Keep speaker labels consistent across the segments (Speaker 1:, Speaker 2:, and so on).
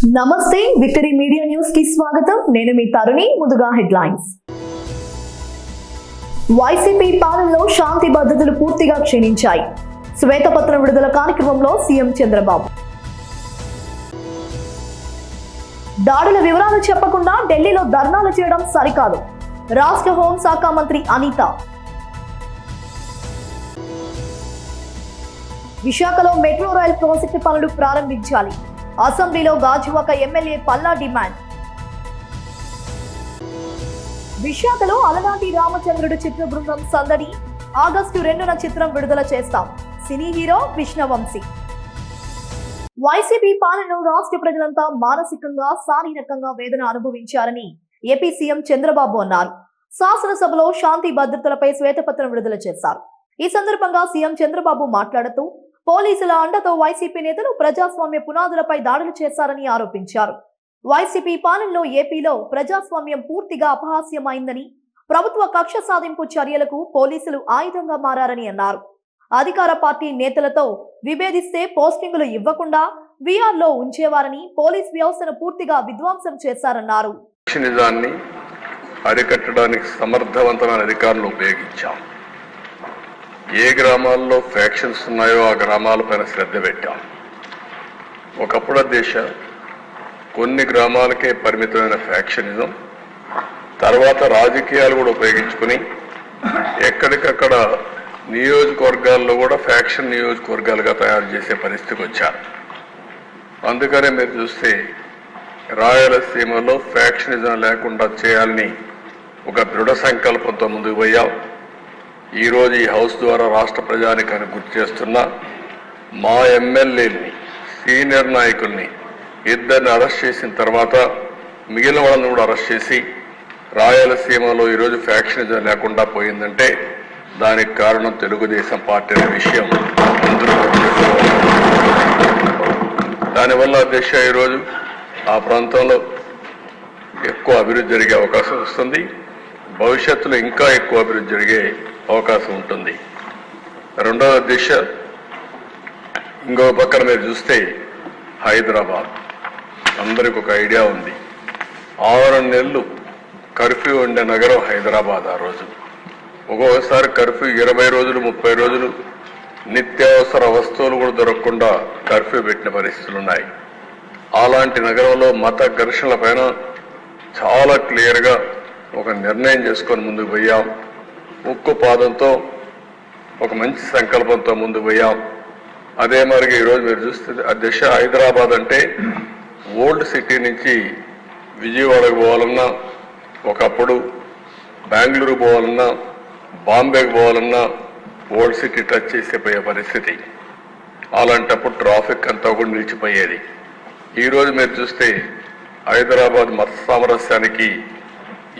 Speaker 1: నమస్తే victory media news కి స్వాగతం. నేను మీ తరుణి. ముందుగా హెడ్లైన్స్. వైసీపీ పాలనలో శాంతి భద్రతలు పూర్తిగా క్షీణించాయి. శ్వేతపత్రం విడుదల కార్యక్రమంలో సీఎం చంద్రబాబు. దాడుల వివరాలు చెప్పకుండా ఢిల్లీలో ధర్నాలు చేయడం సరికాదు. రాష్ట్ర హోంశాఖ మంత్రి అనిత. విశాఖలో మెట్రో రైల్ ప్రాజెక్టు పనులు ప్రారంభించాలి. అసెంబ్లీలో గాజువాక ఎమ్మెల్యే పల్లా డిమాండ్. విశాఖలో అలనాటి రామచంద్రుడు చిత్ర బృందం సందడి. ఆగస్టు 2న చిత్రం విడుదల చేస్తాం. Cine hero Krishna Vamsi. వైసీపీ పాలనలో రాష్ట్ర ప్రజలంతా మానసికంగా శారీరకంగా వేదన అనుభవించారని ఏపీ సీఎం చంద్రబాబు అన్నారు. శాసనసభలో శాంతి భద్రతలపై శ్వేతపత్రం విడుదల చేశారు. ఈ సందర్భంగా సీఎం చంద్రబాబు మాట్లాడుతూ పోలీసుల అండతో వైసీపీ నేతలు ప్రజాస్వామ్య పునాదులపై దాడులు చేశారని ఆరోపించారు. వైసీపీ పాలనలో ఏపీలో ప్రజాస్వామ్యం పూర్తిగా అపహాస్యమైందని, ప్రభుత్వ కక్ష సాధింపు చర్యలకు పోలీసులు ఆయుధంగా మారారని అన్నారు. అధికార పార్టీ నేతలతో విభేదిస్తే పోస్టింగులు ఇవ్వకుండా వీఆర్లో ఉంచేవారని, పోలీస్ వ్యవస్థను పూర్తిగా విధ్వంసం చేశారన్నారు.
Speaker 2: అరికట్టడానికి సమర్థవంతమైన అధికారులు ఉపయోగించాం. ఏ గ్రామాల్లో ఫ్యాక్షన్స్ ఉన్నాయో ఆ గ్రామాలపైన శ్రద్ధ పెట్టాం. ఒకప్పుడు దేశ కొన్ని గ్రామాలకే పరిమితమైన ఫ్యాక్షనిజం, తర్వాత రాజకీయాలు కూడా ఉపయోగించుకుని ఎక్కడికక్కడ నియోజకవర్గాల్లో కూడా ఫ్యాక్షన్ నియోజకవర్గాలుగా తయారు చేసే పరిస్థితికి వచ్చారు. అందుకనే మీరు చూస్తే రాయలసీమలో ఫ్యాక్షనిజం లేకుండా చేయాలని ఒక దృఢ సంకల్పంతో ముందుకు పోయాం. ఈరోజు ఈ హౌస్ ద్వారా రాష్ట్ర ప్రజానికాన్ని గుర్తు చేస్తున్నా, మా ఎమ్మెల్యేలని, సీనియర్ నాయకుల్ని ఇద్దరిని అరెస్ట్ చేసిన తర్వాత మిగిలిన వాళ్ళని కూడా అరెస్ట్ చేసి రాయలసీమలో ఈరోజు ఫ్యాక్షనిజం లేకుండా పోయిందంటే దానికి కారణం తెలుగుదేశం పార్టీ అనే విషయం అందరూ దానివల్ల దేశ ఈరోజు ఆ ప్రాంతంలో ఎక్కువ అభివృద్ధి జరిగే అవకాశం వస్తుంది. భవిష్యత్తులో ఇంకా ఎక్కువ అభివృద్ధి జరిగే అవకాశం ఉంటుంది. రెండవ దిశ ఇంకో పక్కన మీరు చూస్తే హైదరాబాద్ అందరికి ఒక ఐడియా ఉంది. 6 నెలలు కర్ఫ్యూ ఉండే నగరం హైదరాబాద్. ఆ రోజు ఒక్కొక్కసారి కర్ఫ్యూ 20 రోజులు 30 రోజులు నిత్యావసర వస్తువులు కూడా దొరకకుండా కర్ఫ్యూ పెట్టిన పరిస్థితులు ఉన్నాయి. అలాంటి నగరంలో మత ఘర్షణల పైన చాలా క్లియర్గా ఒక నిర్ణయం చేసుకొని ముందుకు పోయాం. ఉక్కు పాదంతో ఒక మంచి సంకల్పంతో ముందుకు పోయాం. అదే మరిగా ఈరోజు మీరు చూస్తే అధ్యక్ష హైదరాబాద్ అంటే ఓల్డ్ సిటీ నుంచి విజయవాడకు పోవాలన్నా, ఒకప్పుడు బెంగళూరు పోవాలన్నా, బాంబేకి పోవాలన్నా ఓల్డ్ సిటీ టచ్ చేసిపోయే పరిస్థితి. అలాంటప్పుడు ట్రాఫిక్ అంతా కూడా నిలిచిపోయేది. ఈరోజు మీరు చూస్తే హైదరాబాద్ మత సామరస్యానికి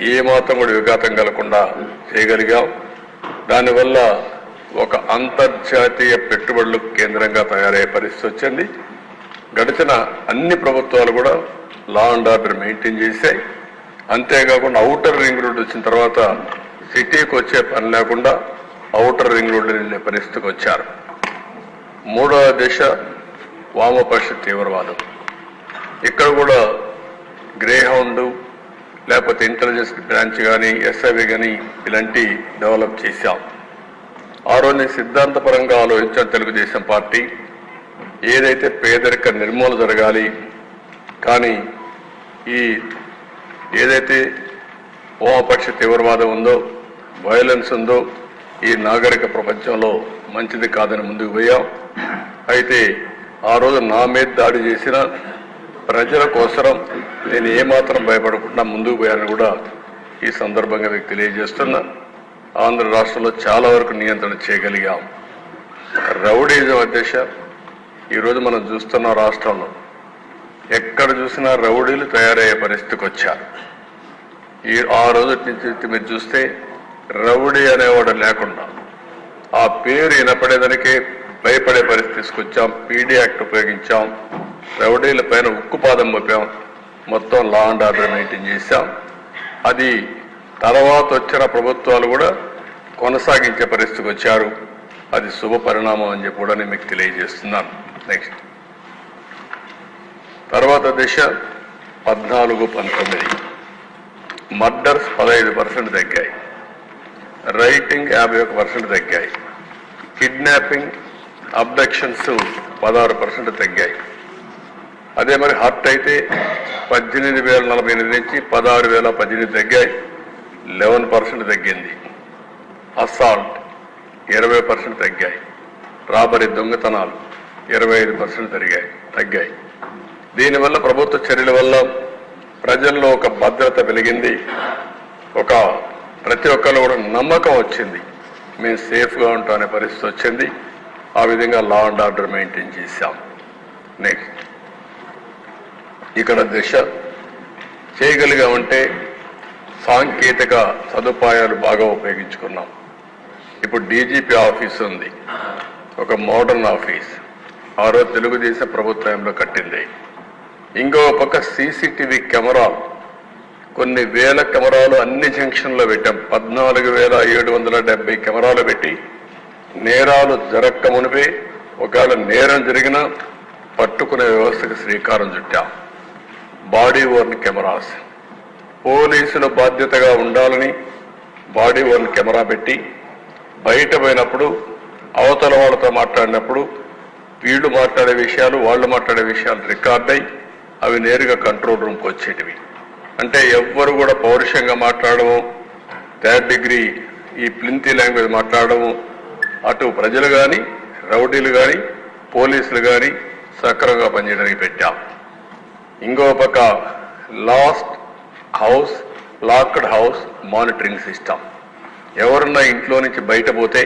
Speaker 2: ఏమాత్రం కూడా విఘాతం కలగకుండా చేయగలిగాం. దానివల్ల ఒక అంతర్జాతీయ పెట్టుబడులకు కేంద్రంగా తయారయ్యే పరిస్థితి వచ్చింది. గడిచిన అన్ని ప్రభుత్వాలు కూడా లా అండ్ ఆర్డర్ మెయింటైన్ చేశాయి. అంతేకాకుండా ఔటర్ రింగ్ రోడ్ వచ్చిన తర్వాత సిటీకి వచ్చే పని లేకుండా ఔటర్ రింగ్ రోడ్లు వెళ్ళే పరిస్థితికి వచ్చారు. మూడవ దిశ వామపక్ష తీవ్రవాదం. ఇక్కడ కూడా గ్రేహౌండ్ లేకపోతే ఇంటెలిజెన్స్ బ్రాంచ్ కానీ ఎస్ఐవి కానీ ఇలాంటి డెవలప్ చేశాం. ఆ రోజు సిద్ధాంతపరంగా ఆలోచించిన తెలుగుదేశం పార్టీ ఏదైతే పేదరిక నిర్మూలన జరగాలి, కానీ ఈ ఏదైతే వామపక్ష తీవ్రవాదం ఉందో, వైలెన్స్ ఉందో ఈ నాగరిక ప్రపంచంలో మంచిది కాదని ముందుకు పోయాం. అయితే ఆ రోజు నా మీద దాడి చేసిన ప్రజల కోసరం నేను ఏమాత్రం భయపడకుండా ముందుకు పోయానని కూడా ఈ సందర్భంగా మీకు తెలియజేస్తున్నా. ఆంధ్ర రాష్ట్రంలో చాలా వరకు నియంత్రణ చేయగలిగాం. రౌడీజం అధ్యక్ష ఈరోజు మనం చూస్తున్న రాష్ట్రంలో ఎక్కడ చూసినా రౌడీలు తయారయ్యే పరిస్థితికి వచ్చారు. ఆ రోజు నుంచి మీరు చూస్తే రౌడీ అనేవాడు లేకుండా ఆ పేరు వినపడేదానికే భయపడే పరిస్థితి తీసుకొచ్చాం. PD act ఉపయోగించాం. రౌడీల పైన ఉక్కుపాదం మోపాం. మొత్తం లా అండ్ ఆర్డర్ మెయింటైన్ చేశాం. అది తర్వాత వచ్చిన ప్రభుత్వాలు కూడా కొనసాగించే పరిస్థితికి వచ్చారు. అది శుభ పరిణామం అని చెప్పి కూడా నేను మీకు తెలియజేస్తున్నాను. నెక్స్ట్ తర్వాత దిశ 14-19, మర్డర్స్ 15% తగ్గాయి, రైటింగ్ 51% తగ్గాయి, కిడ్నాపింగ్ అబ్డక్షన్స్ 16% తగ్గాయి. అదే మరి హర్ట్ అయితే 18,048 నుంచి 16,018 తగ్గాయి, 11% తగ్గింది. అసాల్ట్ 20% తగ్గాయి, రాబరీ దొంగతనాలు 25% తగ్గాయి. దీనివల్ల ప్రభుత్వ చర్యల వల్ల ప్రజల్లో ఒక భద్రత పెరిగింది, ఒక ప్రతి ఒక్కరు కూడా నమ్మకం వచ్చింది, మేము సేఫ్గా ఉంటాం అనే పరిస్థితి వచ్చింది. ఆ విధంగా లా అండ్ ఆర్డర్ మెయింటైన్ చేశాం. నెక్స్ట్ ఇక్కడ దిశ చేయగలిగామంటే సాంకేతిక సదుపాయాలు బాగా ఉపయోగించుకున్నాం. ఇప్పుడు డీజీపీ ఆఫీస్ ఉంది, ఒక మోడర్న్ ఆఫీస్, ఆ రోజు తెలుగుదేశం ప్రభుత్వంలో కట్టింది. ఇంకో పక్క సీసీటీవీ కెమెరాలు, కొన్ని వేల కెమెరాలు అన్ని జంక్షన్లో పెట్టాం. 14,770 కెమెరాలు పెట్టి నేరాలు జరక్క మునిపే ఒకవేళ నేరం జరిగినా పట్టుకునే వ్యవస్థకు శ్రీకారం చుట్టాం. బాడీ ఓర్న్ కెమెరాస్, పోలీసుల బాధ్యతగా ఉండాలని బాడీ ఓర్న్ కెమెరా పెట్టి బయట పోయినప్పుడు అవతల వాళ్ళతో మాట్లాడినప్పుడు వీళ్ళు మాట్లాడే విషయాలు వాళ్ళు మాట్లాడే విషయాలు రికార్డ్ అయ్యి అవి నేరుగా కంట్రోల్ రూమ్కి వచ్చేటివి. అంటే ఎవ్వరు కూడా పౌరుషంగా మాట్లాడము, థర్డ్ డిగ్రీ ఈ ప్లింతీ లాంగ్వేజ్ మాట్లాడము అటు ప్రజలు కానీ రౌడీలు కానీ పోలీసులు కానీ సక్రమంగా పనిచేయడానికి పెట్టాం. ఇంకో పక్క లాక్డ్ హౌస్ మానిటరింగ్ సిస్టమ్, ఎవరన్నా ఇంట్లో నుంచి బయట పోతే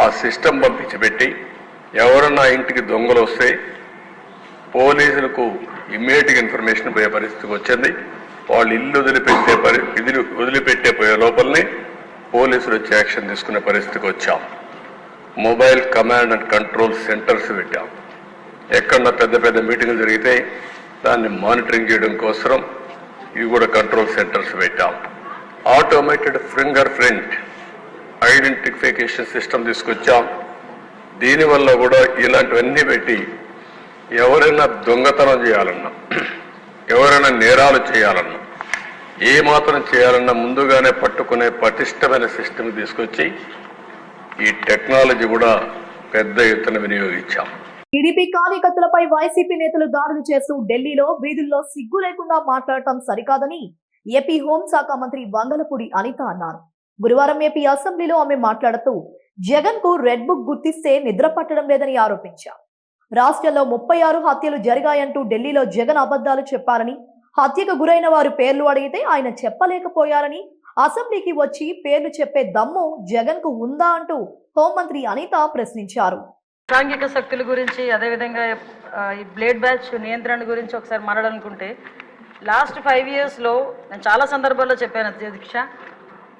Speaker 2: ఆ సిస్టమ్ పంపించి పెట్టి ఎవరన్నా ఇంటికి దొంగలు వస్తే పోలీసులకు ఇమ్మీడియట్గా ఇన్ఫర్మేషన్ పోయే పరిస్థితికి వచ్చింది. వాళ్ళు ఇల్లు వదిలిపెట్టే పోయే లోపలనే పోలీసులు వచ్చి యాక్షన్ తీసుకునే పరిస్థితికి వచ్చాం. Mobile command and control centres పెట్టాం. ఎక్కడన్నా పెద్ద పెద్ద మీటింగ్లు జరిగితే దాన్ని మానిటరింగ్ చేయడం కోసం ఇవి కూడా కంట్రోల్ సెంటర్స్ పెట్టాం. Automated finger print identification system తీసుకొచ్చాం. దీనివల్ల కూడా ఇలాంటివన్నీ పెట్టి ఎవరైనా దొంగతనం చేయాలన్నా, ఎవరైనా నేరాలు చేయాలన్నా, ఏ మాత్రం చేయాలన్నా ముందుగానే పట్టుకునే పటిష్టమైన సిస్టమ్ తీసుకొచ్చి ఈ టెక్నాలజీ కూడా పెద్ద ఎత్తున వినియోగించాం.
Speaker 1: టీడీపీ కార్యకర్తలపై వైసీపీ నేతలు దాడులు చేస్తూ ఢిల్లీలో వీధుల్లో సిగ్గు లేకుండా మాట్లాడటం సరికాదని ఏపీ హోంశాఖ మంత్రి వంగలపూడి అనిత అన్నారు. గురువారం ఏపీ అసెంబ్లీలో ఆమె మాట్లాడుతూ జగన్ కు రెడ్ బుక్ గుర్తిస్తే నిద్ర పట్టడం లేదని ఆరోపించారు. రాష్ట్రంలో 36 హత్యలు జరిగాయంటూ ఢిల్లీలో జగన్ అబద్ధాలు చెప్పారని, హత్యకు గురైన వారి పేర్లు అడిగితే ఆయన చెప్పలేకపోయారని, అసెంబ్లీకి వచ్చి పేర్లు చెప్పే దమ్ము జగన్ కు ఉందా అంటూ హోంమంత్రి అనిత ప్రశ్నించారు.
Speaker 3: సాంఘిక శక్తుల గురించి, అదేవిధంగా ఈ బ్లేడ్ బ్యాచ్ నియంత్రణ గురించి ఒకసారి మాట్లాడాలనుకుంటే, లాస్ట్ 5 yearsలో నేను చాలా సందర్భాల్లో చెప్పాను అధ్యక్ష,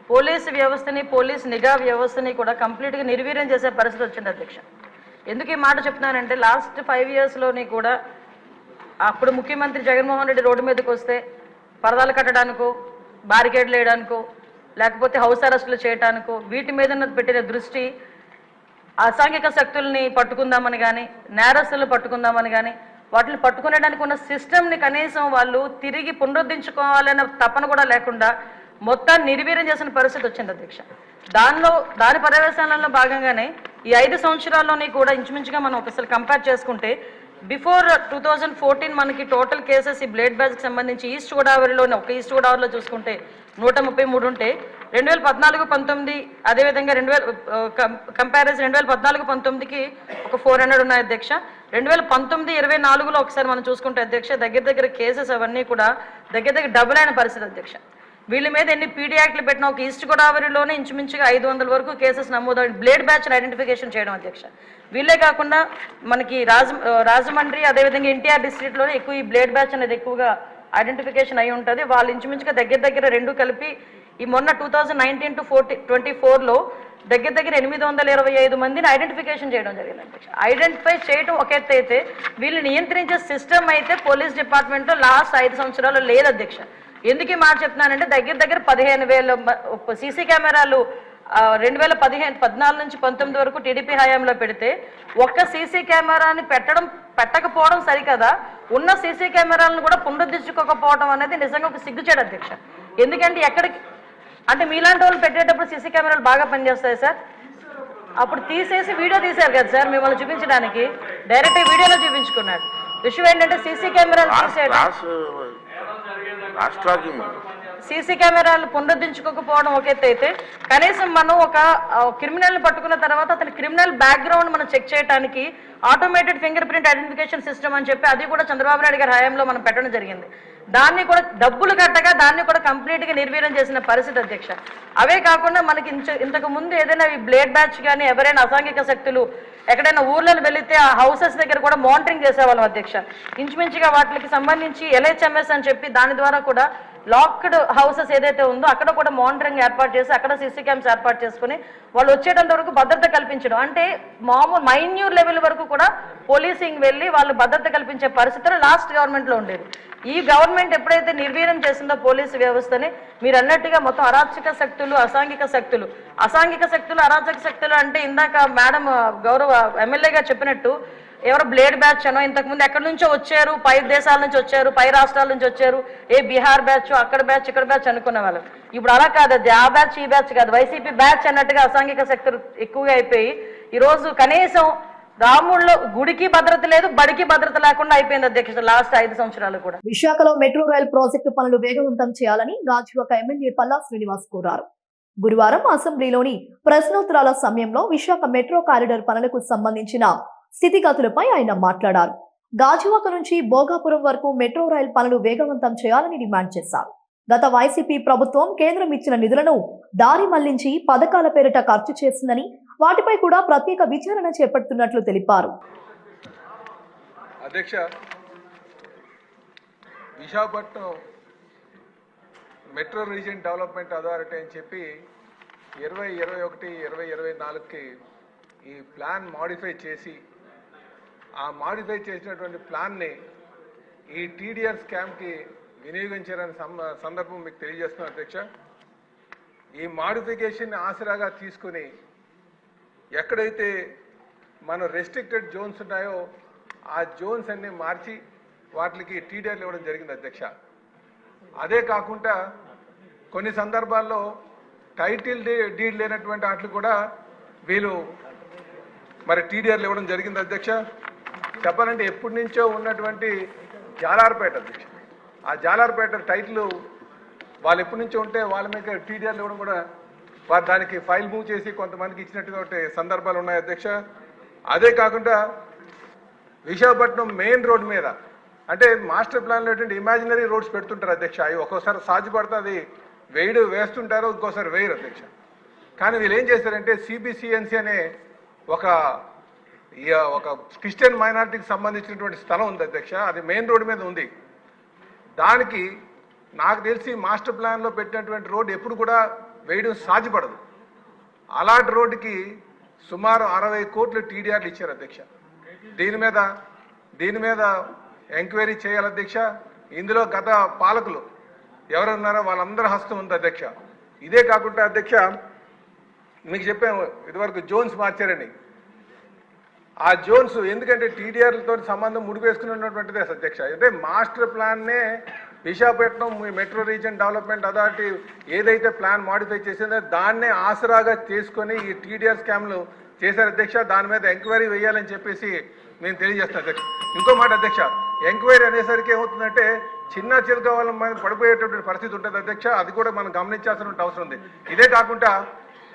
Speaker 3: పోలీసు వ్యవస్థని, పోలీస్ నిఘా వ్యవస్థని కూడా కంప్లీట్గా నిర్వీర్యం చేసే పరిస్థితి వచ్చింది అధ్యక్ష. ఎందుకు ఈ మాట చెప్తున్నానంటే, లాస్ట్ 5 yearsలోని కూడా అప్పుడు ముఖ్యమంత్రి జగన్మోహన్ రెడ్డి రోడ్డు మీదకి వస్తే పరదాలు కట్టడానికో, బారికేడ్లు వేయడానికో, లేకపోతే హౌస్ అరెస్టులు చేయడానికో వీటి మీద పెట్టిన దృష్టి అసాంఘిక శక్తుల్ని పట్టుకుందామని కానీ, నేరస్తులను పట్టుకుందామని కానీ, వాటిని పట్టుకునేడానికి ఉన్న సిస్టమ్ని కనీసం వాళ్ళు తిరిగి పునరుద్ధరించుకోవాలనే తపన కూడా లేకుండా మొత్తాన్ని నిర్వీర్యం చేసిన పరిస్థితి వచ్చింది అధ్యక్ష. దాని పర్యవేక్షణలో భాగంగానే ఈ 5 సంవత్సరాల్లోని కూడా ఇంచుమించుగా మనం ఒకసారి కంపేర్ చేసుకుంటే, బిఫోర్ 2014 మనకి టోటల్ కేసెస్ ఈ బ్లేడ్ బ్యాచ్కి సంబంధించి ఈస్ట్ గోదావరిలోనే, ఒక ఈస్ట్ గోదావరిలో చూసుకుంటే 133 ఉంటే, 2014-19 అదేవిధంగా 2000 కంపారిజన్ 2014-19కి ఒక 400 ఉన్నాయి అధ్యక్ష. 2019-24లో ఒకసారి మనం చూసుకుంటే అధ్యక్ష, దగ్గర కేసెస్ అవన్నీ కూడా దగ్గర డబుల్ అయిన పరిస్థితి అధ్యక్ష. వీళ్ళ మీద ఎన్ని పీడీ యాక్ట్లు పెట్టినా ఒక ఈస్ట్ గోదావరిలోనే ఇంచుమించుగా 500 వరకు కేసెస్ నమోదు బ్లేడ్ బ్యాచ్ని ఐడెంటిఫికేషన్ చేయడం అధ్యక్ష. వీళ్ళే కాకుండా మనకి రాజమండ్రి అదేవిధంగా ఎన్టీఆర్ డిస్ట్రిక్ట్లోనే ఎక్కువ ఈ బ్లేడ్ బ్యాచ్ అనేది ఎక్కువగా ఐడెంటిఫికేషన్ అయి ఉంటుంది. వాళ్ళు ఇంచుమించుగా దగ్గర 2 కలిపి ఈ మొన్న 2019-24లో దగ్గర 825 మందిని ఐడెంటిఫికేషన్ చేయడం జరిగింది అధ్యక్ష. ఐడెంటిఫై చేయడం ఒక ఎత్తు అయితే, వీళ్ళు నియంత్రించే సిస్టమ్ అయితే పోలీస్ డిపార్ట్మెంట్లో లాస్ట్ 5 సంవత్సరాలు లేదు అధ్యక్ష. ఎందుకు ఈ మాట చెప్తున్నానంటే, దగ్గర 15,000 సీసీ కెమెరాలు 2014 నుంచి 19 వరకు టీడీపీ హయాంలో పెడితే ఒక్క సీసీ కెమెరాని పెట్టకపోవడం సరికదా, ఉన్న సీసీ కెమెరాలను కూడా పునరుద్ధరించుకోకపోవడం అనేది నిజంగా ఒక సిగ్గుచేడు అధ్యక్ష. ఎందుకంటే ఎక్కడికి అంటే మీలాంటి వాళ్ళు పెట్టేటప్పుడు సీసీ కెమెరాలు బాగా పనిచేస్తాయి సార్. అప్పుడు తీసేసి వీడియో తీశారు కదా సార్, మిమ్మల్ని చూపించడానికి డైరెక్ట్ వీడియోలో చూపించుకున్నాడు. విషయం ఏంటంటే సీసీ కెమెరాలు సీసీ కెమెరాలు పునరుద్ధరించుకోకపోవడం ఒక ఎత్తు అయితే, కనీసం మనం ఒక క్రిమినల్ని పట్టుకున్న తర్వాత అతని క్రిమినల్ బ్యాక్గ్రౌండ్ మనం చెక్ చేయడానికి automated finger print identification system అని చెప్పి అది కూడా చంద్రబాబు నాయుడు గారి హయాంలో మనం పెట్టడం జరిగింది. దాన్ని కూడా డబ్బులు కట్టగా దాన్ని కూడా కంప్లీట్గా నిర్వీర్యం చేసిన పరిస్థితి అధ్యక్ష. అవే కాకుండా మనకి ఇంతకు ముందు ఏదైనా ఈ బ్లేడ్ బ్యాచ్ కానీ ఎవరైనా అసాంఘిక శక్తులు ఎక్కడైనా ఊర్లను వెళితే ఆ హౌసెస్ దగ్గర కూడా మానిటరింగ్ చేసేవాళ్ళం అధ్యక్ష. ఇంచుమించుగా వాటికి సంబంధించి LHMS అని చెప్పి దాని ద్వారా కూడా లాక్డ్ హౌసెస్ ఏదైతే ఉందో అక్కడ కూడా మానిటరింగ్ ఏర్పాటు చేసి అక్కడ సీసీ క్యామ్స్ ఏర్పాటు చేసుకుని వాళ్ళు వచ్చేటంత వరకు భద్రత కల్పించడం, అంటే మామూలు మైన్యూర్ లెవెల్ వరకు కూడా పోలీసింగ్ వెళ్ళి వాళ్ళు భద్రత కల్పించే పరిస్థితులు లాస్ట్ గవర్నమెంట్లో ఉండేది. ఈ గవర్నమెంట్ ఎప్పుడైతే నిర్వీర్యం చేసిందో పోలీసు వ్యవస్థని, మీరు అన్నట్టుగా మొత్తం అరాచక శక్తులు అసాంఘిక శక్తులు అరాచక శక్తులు అంటే ఇందాక మేడం గౌరవ ఎమ్మెల్యేగా చెప్పినట్టు ఎవరో బ్లేడ్ బ్యాచ్ అనో ఇంతకుముందు ఎక్కడి నుంచో వచ్చారు, పై దేశాల నుంచి వచ్చారు, పై రాష్ట్రాల నుంచి వచ్చారు, బీహార్ బ్యాచ్ అక్కడ బ్యాచ్ ఇక్కడ బ్యాచ్ అనుకునే వాళ్ళు. ఇప్పుడు అలా కాదు, అది ఆ బ్యాచ్ ఈ బ్యాచ్ కాదు, వైసీపీ బ్యాచ్ అన్నట్టుగా అసాంఘిక శక్తులు ఎక్కువగా అయిపోయి ఈరోజు కనీసం రాముల్లో గుడికి భద్రత లేదు, బడికి భద్రత లేకుండా అయిపోయింది అధ్యక్ష లాస్ట్ 5 సంవత్సరాలు కూడా.
Speaker 1: విశాఖలో మెట్రో రైల్ ప్రాజెక్టు పనులు వేగవంతం చేయాలని గాజువాక ఎమ్మెల్యే పల్లా శ్రీనివాస్ కోరారు. గురువారం అసెంబ్లీలోని ప్రశ్నోత్తరాల సమయంలో విశాఖ మెట్రో కారిడార్ పనులకు సంబంధించిన స్థితిగతులపై ఆయన మాట్లాడారు. గాజువాక నుంచి భోగాపురం వరకు మెట్రో రైల్ పనులు వేగవంతం చేయాలని డిమాండ్ చేశారు. గత వైసీపీ ప్రభుత్వం కేంద్రం ఇచ్చిన నిధులను దారి మళ్లించి పథకాల పేరిట ఖర్చు చేసిందని, వాటిపై కూడా ప్రత్యేక విచారణ చేపడుతున్నట్లు తెలిపారు.
Speaker 4: అధ్యక్ష, Visakhapatnam metro region development authority అని చెప్పి 2021, 2024కి ఈ ప్లాన్ మాడిఫై చేసి ఆ మాడిఫై చేసినటువంటి ప్లాన్ని ఈ TDR స్కామ్కి వినియోగించారనే సందర్భం మీకు తెలియజేస్తున్నాను అధ్యక్ష. ఈ మాడిఫికేషన్ ఆసరాగా తీసుకుని ఎక్కడైతే మన రెస్ట్రిక్టెడ్ జోన్స్ ఉన్నాయో ఆ జోన్స్ అన్ని మార్చి వాటికి TDRలు ఇవ్వడం జరిగింది అధ్యక్ష. అదే కాకుండా కొన్ని సందర్భాల్లో టైటిల్ డీడ్ లేనటువంటి వాటికి కూడా వీళ్ళు మరి TDRలు ఇవ్వడం జరిగింది అధ్యక్ష. చెప్పాలంటే ఎప్పటి నుంచో ఉన్నటువంటి జాలార్పేట అధ్యక్ష, ఆ జాలార్పేట టైటిల్ వాళ్ళు ఎప్పటి నుంచో ఉంటే వాళ్ళ మీద TDRలు ఇవ్వడం కూడా వారు దానికి ఫైల్ మూవ్ చేసి కొంతమందికి ఇచ్చినటువంటి సందర్భాలు ఉన్నాయి అధ్యక్ష. అదే కాకుండా విశాఖపట్నం మెయిన్ రోడ్ మీద అంటే మాస్టర్ ప్లాన్లో ఇమాజినరీ రోడ్స్ పెడుతుంటారు అధ్యక్ష. అవి ఒక్కోసారి సాధ్యపడుతుంది, వేస్తుంటారు, ఇంకోసారి వేయరు అధ్యక్ష. కానీ వీళ్ళు ఏం చేశారంటే CBCNC అనే ఒక క్రిస్టియన్ మైనారిటీకి సంబంధించినటువంటి స్థలం ఉంది అధ్యక్ష, అది మెయిన్ రోడ్ మీద ఉంది. దానికి నాకు తెలిసి మాస్టర్ ప్లాన్లో పెట్టినటువంటి రోడ్డు ఎప్పుడు కూడా వేయడం సాధ్యపడదు. అలాంటి రోడ్డుకి సుమారు 60 కోట్లు TDRలు ఇచ్చారు అధ్యక్ష. దీని మీద ఎంక్వైరీ చేయాలి అధ్యక్ష. ఇందులో గత పాలకులు ఎవరున్నారో వాళ్ళందరూ హస్తం ఉంది అధ్యక్ష. ఇదే కాకుండా అధ్యక్ష మీకు చెప్పాము ఇదివరకు జోన్స్ మార్చారని. ఆ జోన్స్ ఎందుకంటే TDRలతో సంబంధం ముడిపేసుకున్నటువంటిదే అధ్యక్ష. అంటే మాస్టర్ ప్లాన్నే Visakhapatnam metro region development authority ఏదైతే ప్లాన్ మాడిఫై చేసిందో దాన్నే ఆసరాగా చేసుకొని ఈ TDR స్కామ్లు చేశారు అధ్యక్ష. దాని మీద ఎంక్వైరీ వేయాలని చెప్పేసి నేను తెలియజేస్తాను అధ్యక్ష. ఇంకో మాట అధ్యక్ష, ఎంక్వైరీ అనేసరికి ఏమవుతుందంటే చిన్న చిరుక వాళ్ళ మీద పడిపోయేటటువంటి పరిస్థితి ఉంటుంది అధ్యక్ష. అది కూడా మనం గమనించాల్సిన అవసరం ఉంది. ఇదే కాకుండా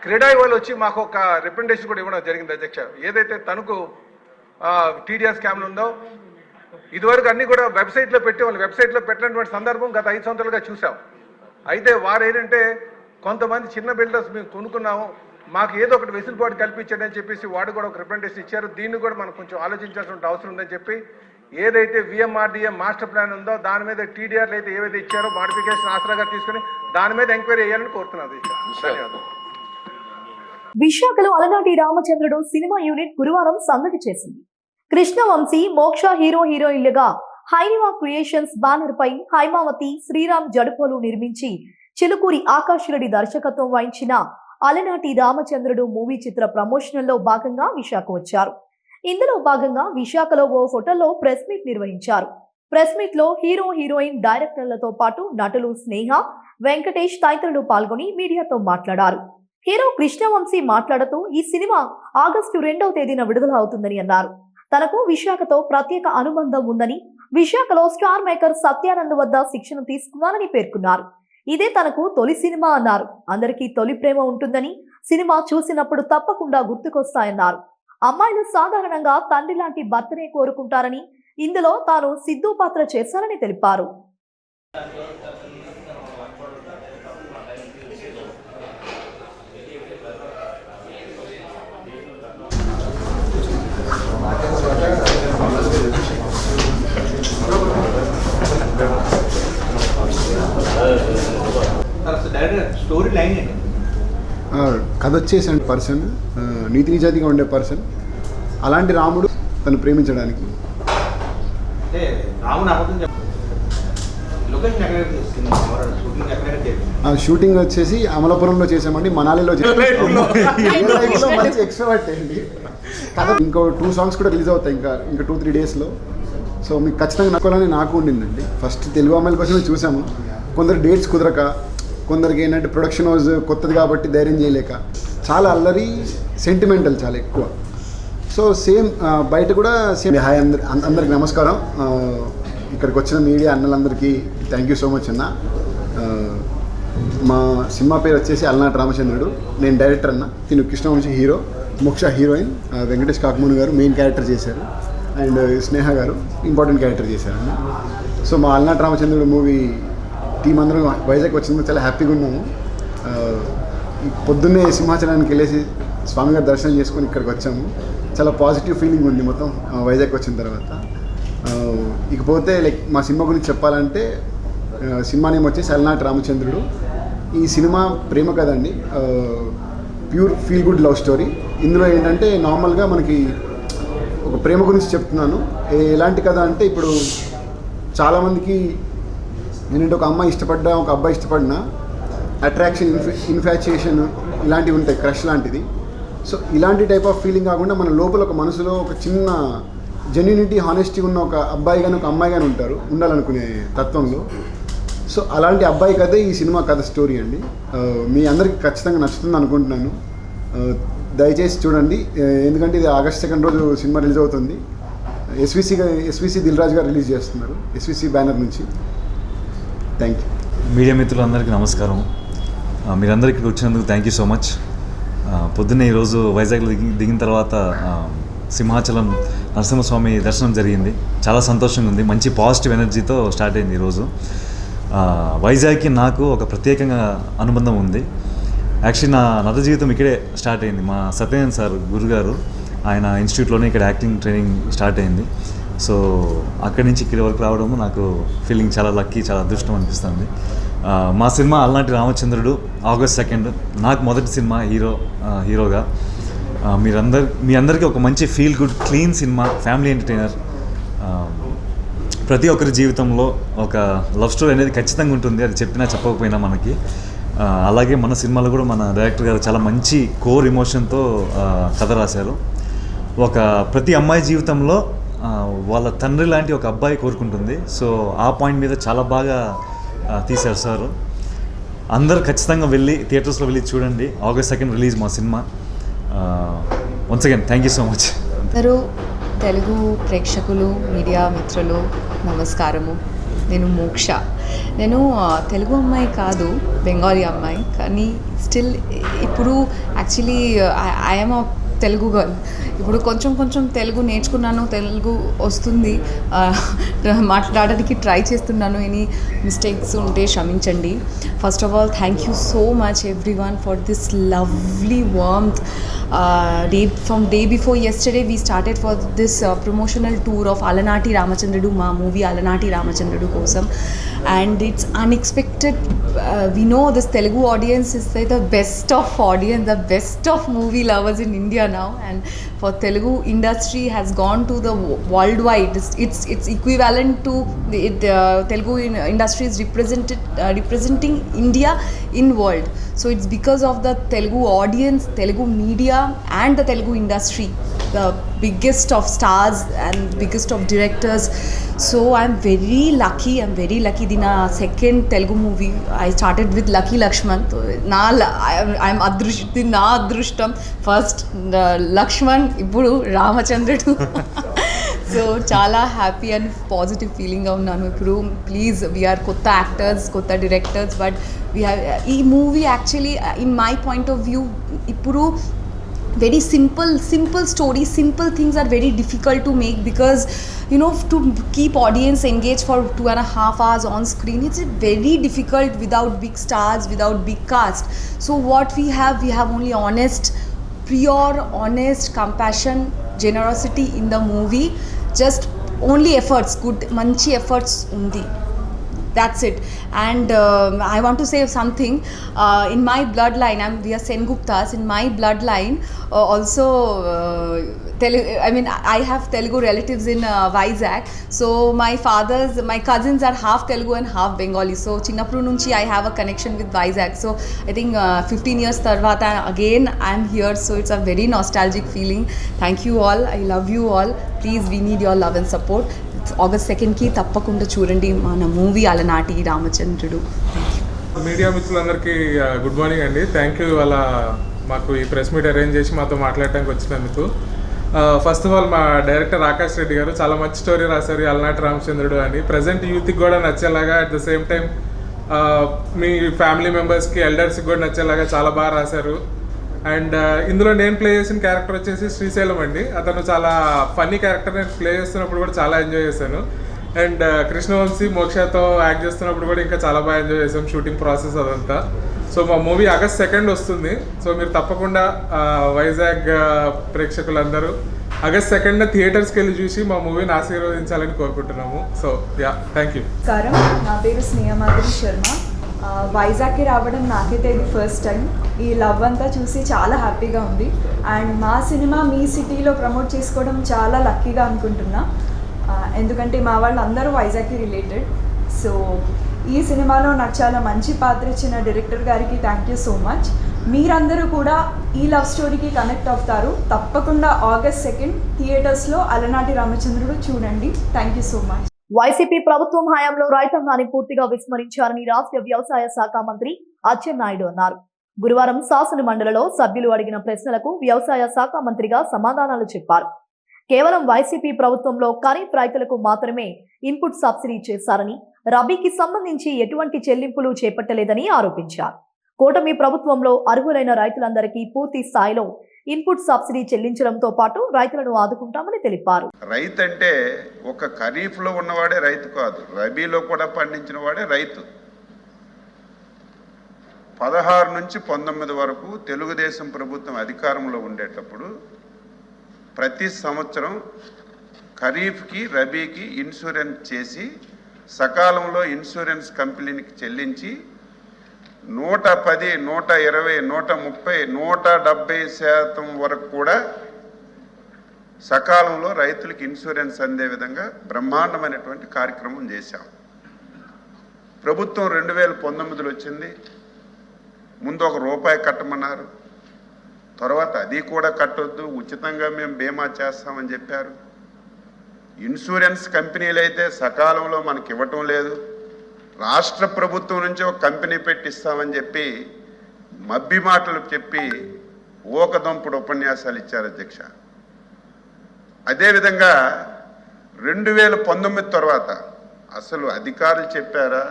Speaker 4: క్రెడాయి వాళ్ళు వచ్చి మాకు ఒక రిప్రజెంటేషన్ కూడా ఇవ్వడం జరిగింది అధ్యక్ష. ఏదైతే తణుకు TDR స్కామ్లు ఉందో ఇదివరకు అన్ని కూడా వెబ్సైట్లో పెట్టి వాళ్ళు వెబ్సైట్లో పెట్టినటువంటి సందర్భం గత 5 సంవత్సరాలుగా చూసాం. అయితే వారు ఏంటంటే కొంతమంది చిన్న బిల్డర్స్ మేము కొనుక్కున్నాము, మాకు ఏదో ఒకటి వెసులుబాటు కల్పించండి అని చెప్పేసి వాడు కూడా ఒక రిప్రజెంటేషన్ ఇచ్చారు. దీన్ని కూడా మనం కొంచెం ఆలోచించాల్సిన అవసరం ఉందని చెప్పి ఏదైతే VMRDA మాస్టర్ ప్లాన్ ఉందో దాని మీద TDRలు అయితే ఏవైతే ఇచ్చారో మాడిఫికేషన్ ఆసరాగా తీసుకుని దాని మీద ఎంక్వైరీ చేయాలని కోరుతున్నారు. ధన్యవాదాలు.
Speaker 1: విశాఖలో అలనాటి రామచంద్రుడు సినిమా యూనిట్ గురువారం సందడి చేసింది. కృష్ణవంశీ, మోక్ష హీరోయిన్లుగా హైనివా క్రియేషన్స్ బ్యానర్ పై హైమావతి, శ్రీరామ్ జడుపోలు నిర్మించి చిలుకూరి ఆకాష్ రెడ్డి దర్శకత్వం వహించిన అలనాటి రామచంద్రుడు మూవీ చిత్ర ప్రమోషనల్ లో భాగంగా విశాఖ వచ్చారు. ఇందులో భాగంగా విశాఖలో ఓ హోటల్లో ప్రెస్ మీట్ నిర్వహించారు. ప్రెస్ మీట్ లో హీరో, హీరోయిన్, డైరెక్టర్లతో పాటు నటులు స్నేహ, వెంకటేష్ తదితరులు పాల్గొని మీడియాతో మాట్లాడారు. హీరో కృష్ణవంశీ మాట్లాడుతూ ఈ సినిమా ఆగస్టు 2వ తేదీన విడుదల అవుతుందని అన్నారు. తనకు విశాఖతో ప్రత్యేక అనుబంధం ఉందని, విశాఖలో స్టార్ మేకర్ సత్యానంద్ వద్ద శిక్షణ తీసుకున్నానని పేర్కొన్నారు. ఇదే తనకు తొలి సినిమా అన్నారు. అందరికీ తొలి ప్రేమ ఉంటుందని, సినిమా చూసినప్పుడు తప్పకుండా గుర్తుకొస్తాయన్నారు. అమ్మాయిలు సాధారణంగా తండ్రి లాంటి భర్తనే కోరుకుంటారని, ఇందులో తాను సిద్ధు పాత్ర చేశానని తెలిపారు.
Speaker 5: స్టోరీ లైన్ ఏంటి?
Speaker 6: కథ వచ్చేసి పర్సన్ నీతి నిజాతిగా ఉండే పర్సన్, అలాంటి రాముడు తను ప్రేమించడానికి.
Speaker 5: అంటే రాముడు అబద్ధం లొకేషన్ ఎక్కడ తీసుకున్నాం? షూటింగ్ ఎక్కడ చేయాలి?
Speaker 6: షూటింగ్ వచ్చేసి అమలాపురంలో చేసామండి, మనాలిలో మంచి ఎక్స్ట్రావర్ట్ అండి. కథ ఇంకో 2 సాంగ్స్ కూడా రిలీజ్ అవుతాయి ఇంకా 2-3 డేస్లో. సో మీకు ఖచ్చితంగా నచ్చుకోవాలని నాకు ఉండిందండి. ఫస్ట్ తెలుగు అమ్మాయిల కోసమే చూసాము. కొందరు డేట్స్ కుదరక, కొందరికి ఏంటంటే ప్రొడక్షన్ హౌస్ కొత్తది కాబట్టి ధైర్యం చేయలేక, చాలా అల్లరి, సెంటిమెంటల్ చాలా ఎక్కువ. సో సేమ్ బయట కూడా సేమ్. హాయ్ అందరికి నమస్కారం. ఇక్కడికి వచ్చిన మీడియా అన్నలందరికీ థ్యాంక్ యూ సో మచ్ అన్న. మా సినిమా పేరు వచ్చేసి అలనాటి రామచంద్రుడు. నేను డైరెక్టర్ అన్న, తిను కృష్ణవంశీ హీరో, మోక్ష హీరోయిన్, వెంకటేష్ కాకమూని గారు మెయిన్ క్యారెక్టర్ చేశారు, అండ్ స్నేహ గారు ఇంపార్టెంట్ క్యారెక్టర్ చేశారన్న. సో మా అలనాటి రామచంద్రుడు మూవీ టీం అందరం వైజాగ్ వచ్చినందుకు చాలా హ్యాపీగా ఉన్నాము. పొద్దున్నే సింహాచలానికి వెళ్ళేసి స్వామిగారి దర్శనం చేసుకొని ఇక్కడికి వచ్చాము. చాలా పాజిటివ్ ఫీలింగ్ ఉంది మొత్తం వైజాగ్ వచ్చిన తర్వాత. ఇకపోతే లైక్ మా సినిమా గురించి చెప్పాలంటే, సినిమా నేమ్ వచ్చేసి అలనాటి రామచంద్రుడు. ఈ సినిమా ప్రేమ కథ అండి, pure feel good love story. ఇందులో ఏంటంటే నార్మల్గా మనకి ఒక ప్రేమ గురించి చెప్తున్నాను. ఎలాంటి కథ అంటే, ఇప్పుడు చాలామందికి ఏంటంటే ఒక అమ్మాయి ఇష్టపడ్డా, ఒక అబ్బాయి ఇష్టపడినా అట్రాక్షన్, ఇన్ఫాచ్యుయేషన్ ఇలాంటివి ఉంటాయి, క్రష్ లాంటిది. సో ఇలాంటి టైప్ ఆఫ్ ఫీలింగ్ కాకుండా మన లోపల ఒక మనసులో ఒక చిన్న జెన్యూనిటీ, హానెస్టీ ఉన్న ఒక అబ్బాయి కానీ ఒక అమ్మాయి కానీ ఉండాలనుకునే తత్వంలో. సో అలాంటి అబ్బాయి కథే ఈ సినిమా కథ స్టోరీ అండి. మీ అందరికీ ఖచ్చితంగా నచ్చుతుంది అనుకుంటున్నాను. దయచేసి చూడండి, ఎందుకంటే ఇది ఆగస్ట్ 2 రోజు సినిమా రిలీజ్ అవుతుంది. ఎస్విసి దిల్ రాజు గారు రిలీజ్ చేస్తున్నారు, ఎస్విసి బ్యానర్ నుంచి. Thank you.
Speaker 7: మీడియా మిత్రులందరికీ నమస్కారం. మీరందరికీ వచ్చినందుకు థ్యాంక్ యూ సో మచ్. పొద్దున్నే ఈరోజు వైజాగ్లో దిగిన తర్వాత సింహాచలం నరసింహస్వామి దర్శనం జరిగింది. చాలా సంతోషంగా ఉంది. మంచి పాజిటివ్ ఎనర్జీతో స్టార్ట్ అయింది ఈరోజు. వైజాగ్కి నాకు ఒక ప్రత్యేకంగా అనుబంధం ఉంది. యాక్చువల్లీ నా నట జీవితం ఇక్కడే స్టార్ట్ అయింది. మా సత్యనారాయణ సార్ గురుగారు, ఆయన ఇన్స్టిట్యూట్లోనే ఇక్కడ యాక్టింగ్ ట్రైనింగ్ స్టార్ట్ అయింది. సో అక్కడి నుంచి ఇక్కడి వరకు రావడం నాకు ఫీలింగ్ చాలా లక్కీ, చాలా అదృష్టం అనిపిస్తుంది. మా సినిమా అలనాటి రామచంద్రుడు ఆగస్ట్ 2 నాకు మొదటి సినిమా హీరోగా. మీ అందరికీ ఒక మంచి feel good clean cinema, family entertainer. ప్రతి ఒక్కరి జీవితంలో ఒక లవ్ స్టోరీ అనేది ఖచ్చితంగా ఉంటుంది, అది చెప్పినా చెప్పకపోయినా మనకి. అలాగే మన సినిమాలో కూడా మన డైరెక్టర్ గారు చాలా మంచి కోర్ ఎమోషన్తో కథ రాశారు. ప్రతి అమ్మాయి జీవితంలో వాళ్ళ తండ్రి లాంటి ఒక అబ్బాయి కోరుకుంటుంది. సో ఆ పాయింట్ మీద చాలా బాగా తీశారు సార్. అందరూ ఖచ్చితంగా వెళ్ళి థియేటర్స్లో వెళ్ళి చూడండి. ఆగస్ట్ 2 రిలీజ్ మా cinema. Once again thank you so much.
Speaker 8: అందరూ తెలుగు ప్రేక్షకులు, మీడియా మిత్రులు నమస్కారము. నేను మోక్ష. నేను తెలుగు అమ్మాయి కాదు, బెంగాలీ అమ్మాయి. కానీ స్టిల్ ఇప్పుడు యాక్చువల్లీ ఐఎమ్ తెలుగు గర్ల్. ఇప్పుడు కొంచెం తెలుగు నేర్చుకున్నాను, తెలుగు వస్తుంది, మాట్లాడడానికి ట్రై చేస్తున్నాను. ఎనీ మిస్టేక్స్ ఉంటే క్షమించండి. First of all thank you so much everyone for this lovely warmth. From day before yesterday we started for this promotional tour of Alanati Ramachandrudu, మా movie అలనాటి రామచంద్రుడు కోసం. And it's unexpected. We know this Telugu audience is like the best of audience, the best of movie lovers in India now. And for Telugu industry has gone to the worldwide. It's equivalent to Telugu industry is representing India in world. So it's because of the Telugu audience, Telugu media, and the Telugu industry, the biggest of stars and biggest of directors. So I'm very lucky. This is my second Telugu movie. I started with Lucky Lakshman. So I'm adrushtam. First Lakshman, ఇప్పుడు రామచంద్రుడు. So చాలా happy and positive ఫీలింగ్గా ఉన్నాను ఇప్పుడు. Please we are కొత్త actors, కొత్త directors, but we have ఈ movie actually in my point of view ఇప్పుడు very simple stories, simple things are very difficult to make, because to keep audience engaged for 2.5 hours on screen, it's very difficult without big stars, without big cast. So what we have only pure honest compassion, generosity in the movie, just only efforts, good manchi efforts undi. That's it. And I want to say something. In my bloodline, we are Senguptas. In my bloodline, also I have Telugu relatives in Vizag. So my cousins are half Telugu and half Bengali. So chinnappudu nunchi I have a connection with Vizag. So I think 15 years tarvata again I am here. So it's a very nostalgic feeling. Thank you all. I love you all. Please, we need your love and support. August 2nd తప్పకుండా చూడండి మన movie అలనాటి రామచంద్రుడు.
Speaker 9: Media మిత్రులందరికీ good morning అండి. Thank you ఇవాళ మాకు ఈ ప్రెస్ మీట్ అరేంజ్ చేసి మాతో మాట్లాడడానికి వచ్చినందుకు. ఫస్ట్ ఆఫ్ ఆల్ మా డైరెక్టర్ ఆకాష్ రెడ్డి గారు చాలా మంచి స్టోరీ రాశారు అలనాటి రామచంద్రుడు అని. ప్రజెంట్ యూత్కి కూడా నచ్చేలాగా, అట్ ద సేమ్ టైం మీ ఫ్యామిలీ మెంబర్స్కి, ఎల్డర్స్కి కూడా నచ్చేలాగా చాలా బాగా రాశారు. అండ్ ఇందులో నేను ప్లే చేసిన క్యారెక్టర్ వచ్చేసి శ్రీశైలం అండి. అతను చాలా ఫన్నీ క్యారెక్టర్. నేను ప్లే చేస్తున్నప్పుడు కూడా చాలా ఎంజాయ్ చేశాను. అండ్ కృష్ణవంశీ మోక్షతో యాక్ట్ చేస్తున్నప్పుడు కూడా ఇంకా చాలా బాగా ఎంజాయ్ చేసాం షూటింగ్ ప్రాసెస్ అదంతా. సో మా మూవీ August 2nd వస్తుంది. సో మీరు తప్పకుండా వైజాగ్ ప్రేక్షకులందరూ August 2nd థియేటర్స్కి వెళ్ళి చూసి మా మూవీని ఆశీర్వదించాలని కోరుకుంటున్నాము. So thank you.
Speaker 10: నమస్కారం, నా పేరు స్నేహమాధురి శర్మ. వైజాగ్కి రావడం నాకైతే ఇది ఫస్ట్ టైం. ఈ లవ్ అంతా చూసి చాలా హ్యాపీగా ఉంది. అండ్ మా సినిమా మీ సిటీలో ప్రమోట్ చేసుకోవడం చాలా లక్కీగా అనుకుంటున్నా. ఎందుకంటే మా వాళ్ళు అందరూ వైజాగ్కి రిలేటెడ్. సో ఈ సినిమాలో నాకు చాలా మంచి పాత్ర ఇచ్చిన డైరెక్టర్ గారికి థ్యాంక్ యూ సో మచ్. మీరందరూ కూడా ఈ లవ్ స్టోరీకి కనెక్ట్ అవుతారు. తప్పకుండా August 2nd థియేటర్స్లో అలనాటి రామచంద్రుడు చూడండి. Thank you so much.
Speaker 1: YCP ప్రభుత్వం హయాంలో రైతాంగాన్ని పూర్తిగా విస్మరించారని రాష్ట్ర వ్యవసాయ శాఖ మంత్రి అచ్చెన్నాయుడు అన్నారు. గురువారం శాసన మండలిలో సభ్యులు అడిగిన ప్రశ్నలకు వ్యవసాయ శాఖ మంత్రిగా సమాధానాలు చెప్పారు. కేవలం వైసీపీ ప్రభుత్వంలో ఖరీఫ్ రైతులకు మాత్రమే ఇన్పుట్ సబ్సిడీ చేశారని, రబీకి సంబంధించి ఎటువంటి చెల్లింపులు చేపట్టలేదని ఆరోపించారు. కూటమి ప్రభుత్వంలో అర్హులైన రైతులందరికీ పూర్తి స్థాయిలో ఇన్పుట్ సబ్సిడీ చెల్లించడంతో పాటు రైతులను ఆదుకుంటామని తెలిపారు.
Speaker 11: రైతు అంటే ఒక ఖరీఫ్లో ఉన్నవాడే రైతు కాదు, రబీలో కూడా పండించిన వాడే రైతు. 16 నుంచి 19 వరకు తెలుగుదేశం ప్రభుత్వం అధికారంలో ఉండేటప్పుడు ప్రతి సంవత్సరం ఖరీఫ్కి, రబీకి ఇన్సూరెన్స్ చేసి సకాలంలో ఇన్సూరెన్స్ కంపెనీకి చెల్లించి 110, 120, 130, 170% వరకు కూడా సకాలంలో రైతులకు ఇన్సూరెన్స్ అందే విధంగా బ్రహ్మాండమైనటువంటి కార్యక్రమం చేశాం. ప్రభుత్వం 2019లో వచ్చింది. ముందు ₹1 కట్టమన్నారు. తర్వాత అది కూడా కట్టొద్దు, ఉచితంగా మేము బీమా చేస్తామని చెప్పారు. ఇన్సూరెన్స్ కంపెనీలు అయితే సకాలంలో మనకి ఇవ్వటం లేదు. రాష్ట్ర ప్రభుత్వం నుంచి ఒక కంపెనీ పెట్టిస్తామని చెప్పి మబ్బి మాటలు చెప్పి ఓకదంపుడు ఉపన్యాసాలు ఇచ్చారు అధ్యక్ష. అదేవిధంగా 2019 తర్వాత అసలు అధికారులు చెప్పారా,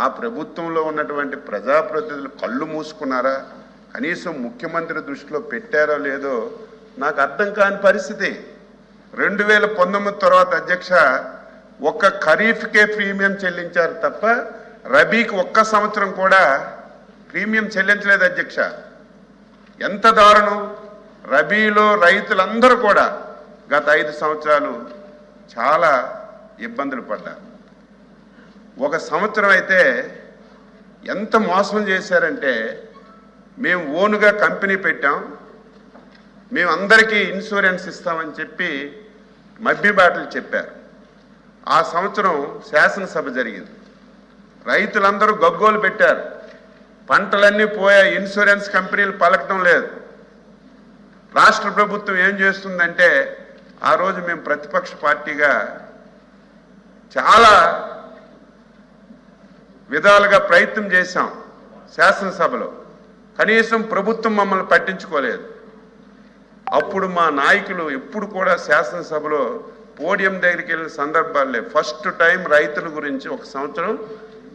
Speaker 11: ఆ ప్రభుత్వంలో ఉన్నటువంటి ప్రజాప్రతినిధులు కళ్ళు మూసుకున్నారా, కనీసం ముఖ్యమంత్రి దృష్టిలో పెట్టారో లేదో నాకు అర్థం కాని పరిస్థితి. 2019 తర్వాత అధ్యక్ష ఒక్క ఖరీఫ్కే ప్రీమియం చెల్లించారు తప్ప రబీకి ఒక్క సంవత్సరం కూడా ప్రీమియం చెల్లించలేదు అధ్యక్ష. ఎంత దారుణం! రబీలో రైతులందరూ కూడా గత 5 సంవత్సరాలు చాలా ఇబ్బందులు పడ్డారు. ఒక సంవత్సరం అయితే ఎంత మోసం చేశారంటే, మేము ఓనుగా కంపెనీ పెట్టాం, మేమందరికీ ఇన్సూరెన్స్ ఇస్తామని చెప్పి మభ్యబాటలు చెప్పారు. ఆ సంవత్సరం శాసనసభ జరిగింది. రైతులందరూ గగ్గోలు పెట్టారు. పంటలన్నీ పోయా, ఇన్సూరెన్స్ కంపెనీలు పలకటం లేదు. రాష్ట్ర ప్రభుత్వం ఏం చేస్తుందంటే, ఆ రోజు మేము ప్రతిపక్ష పార్టీగా చాలా విధాలుగా ప్రయత్నం చేశాం శాసనసభలో. కనీసం ప్రభుత్వం మమ్మల్ని పట్టించుకోలేదు. అప్పుడు మా నాయకులు ఎప్పుడు కూడా శాసనసభలో పోడియం దగ్గరికి వెళ్ళిన సందర్భాలే. ఫస్ట్ టైం రైతుల గురించి ఒక సంవత్సరం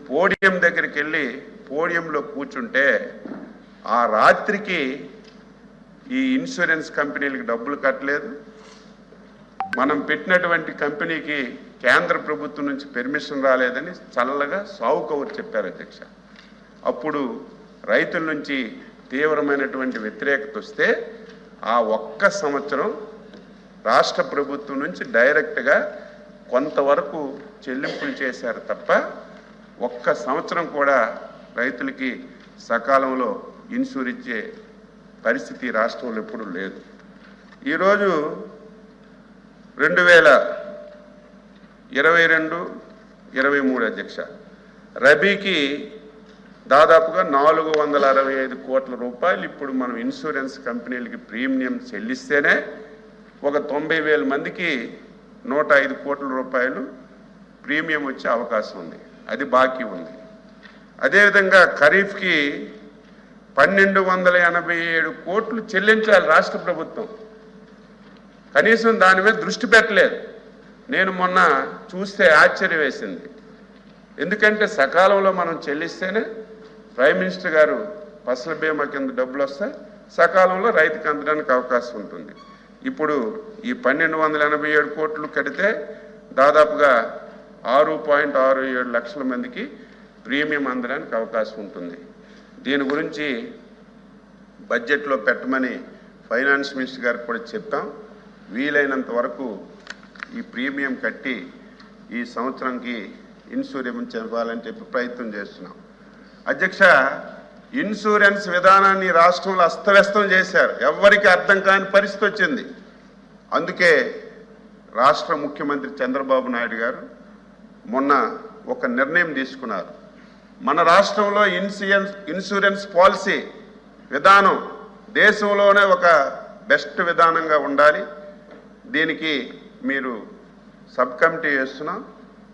Speaker 11: పోడియం దగ్గరికి వెళ్ళి పోడియంలో కూర్చుంటే ఆ రాత్రికి ఈ ఇన్సూరెన్స్ కంపెనీలకు డబ్బులు కట్టలేదు. మనం పెట్టినటువంటి కంపెనీకి కేంద్ర ప్రభుత్వం నుంచి పెర్మిషన్ రాలేదని చల్లగా సావు కబురు చెప్పారు అధ్యక్ష. అప్పుడు రైతుల నుంచి తీవ్రమైనటువంటి వ్యతిరేకత వస్తే ఆ ఒక్క సంవత్సరం రాష్ట్ర ప్రభుత్వం నుంచి డైరెక్ట్గా కొంతవరకు చెల్లింపులు చేశారు తప్ప ఒక్క సంవత్సరం కూడా రైతులకి సకాలంలో ఇన్సూర్ ఇచ్చే పరిస్థితి రాష్ట్రంలో ఎప్పుడూ లేదు. ఈరోజు 2022-23 అధ్యక్ష, రబీకి దాదాపుగా 465 కోట్ల రూపాయలు ఇప్పుడు మనం ఇన్సూరెన్స్ కంపెనీలకి ప్రీమియం చెల్లిస్తేనే ఒక 90,000 మందికి 105 కోట్ల రూపాయలు ప్రీమియం వచ్చే అవకాశం ఉంది. అది బాకీ ఉంది. అదేవిధంగా ఖరీఫ్కి 1287 కోట్లు చెల్లించాలి రాష్ట్ర ప్రభుత్వం. కనీసం దాని మీద దృష్టి పెట్టలేదు. నేను మొన్న చూస్తే ఆశ్చర్యం వేసింది. ఎందుకంటే సకాలంలో మనం చెల్లిస్తేనే ప్రైమ్ మినిస్టర్ గారు ఫసల్ బీమా కింద డబ్బులు వస్తాయి, సకాలంలో రైతుకు అందడానికి అవకాశం ఉంటుంది. ఇప్పుడు ఈ 1287 కోట్లు కడితే దాదాపుగా 6.67 లక్షల మందికి ప్రీమియం అందడానికి అవకాశం ఉంటుంది. దీని గురించి బడ్జెట్లో పెట్టమని ఫైనాన్స్ మినిస్టర్ గారికి కూడా చెప్పాం. వీలైనంత వరకు ఈ ప్రీమియం కట్టి ఈ సంవత్సరంకి ఇన్సూరెన్స్ ఇవ్వాలని చెప్పి ప్రయత్నం చేస్తున్నాం. అధ్యక్ష, ఇన్సూరెన్స్ విధానాన్ని రాష్ట్రంలో అస్తవ్యస్తం చేశారు. ఎవరికి అర్థం కాని పరిస్థితి వచ్చింది. అందుకే రాష్ట్ర ముఖ్యమంత్రి చంద్రబాబు నాయుడు గారు మొన్న ఒక నిర్ణయం తీసుకున్నారు. మన రాష్ట్రంలో ఇన్సూరెన్స్ పాలసీ విధానం దేశంలోనే ఒక బెస్ట్ విధానంగా ఉండాలి. దీనికి మీరు సబ్ కమిటీ వేస్తున్నాం.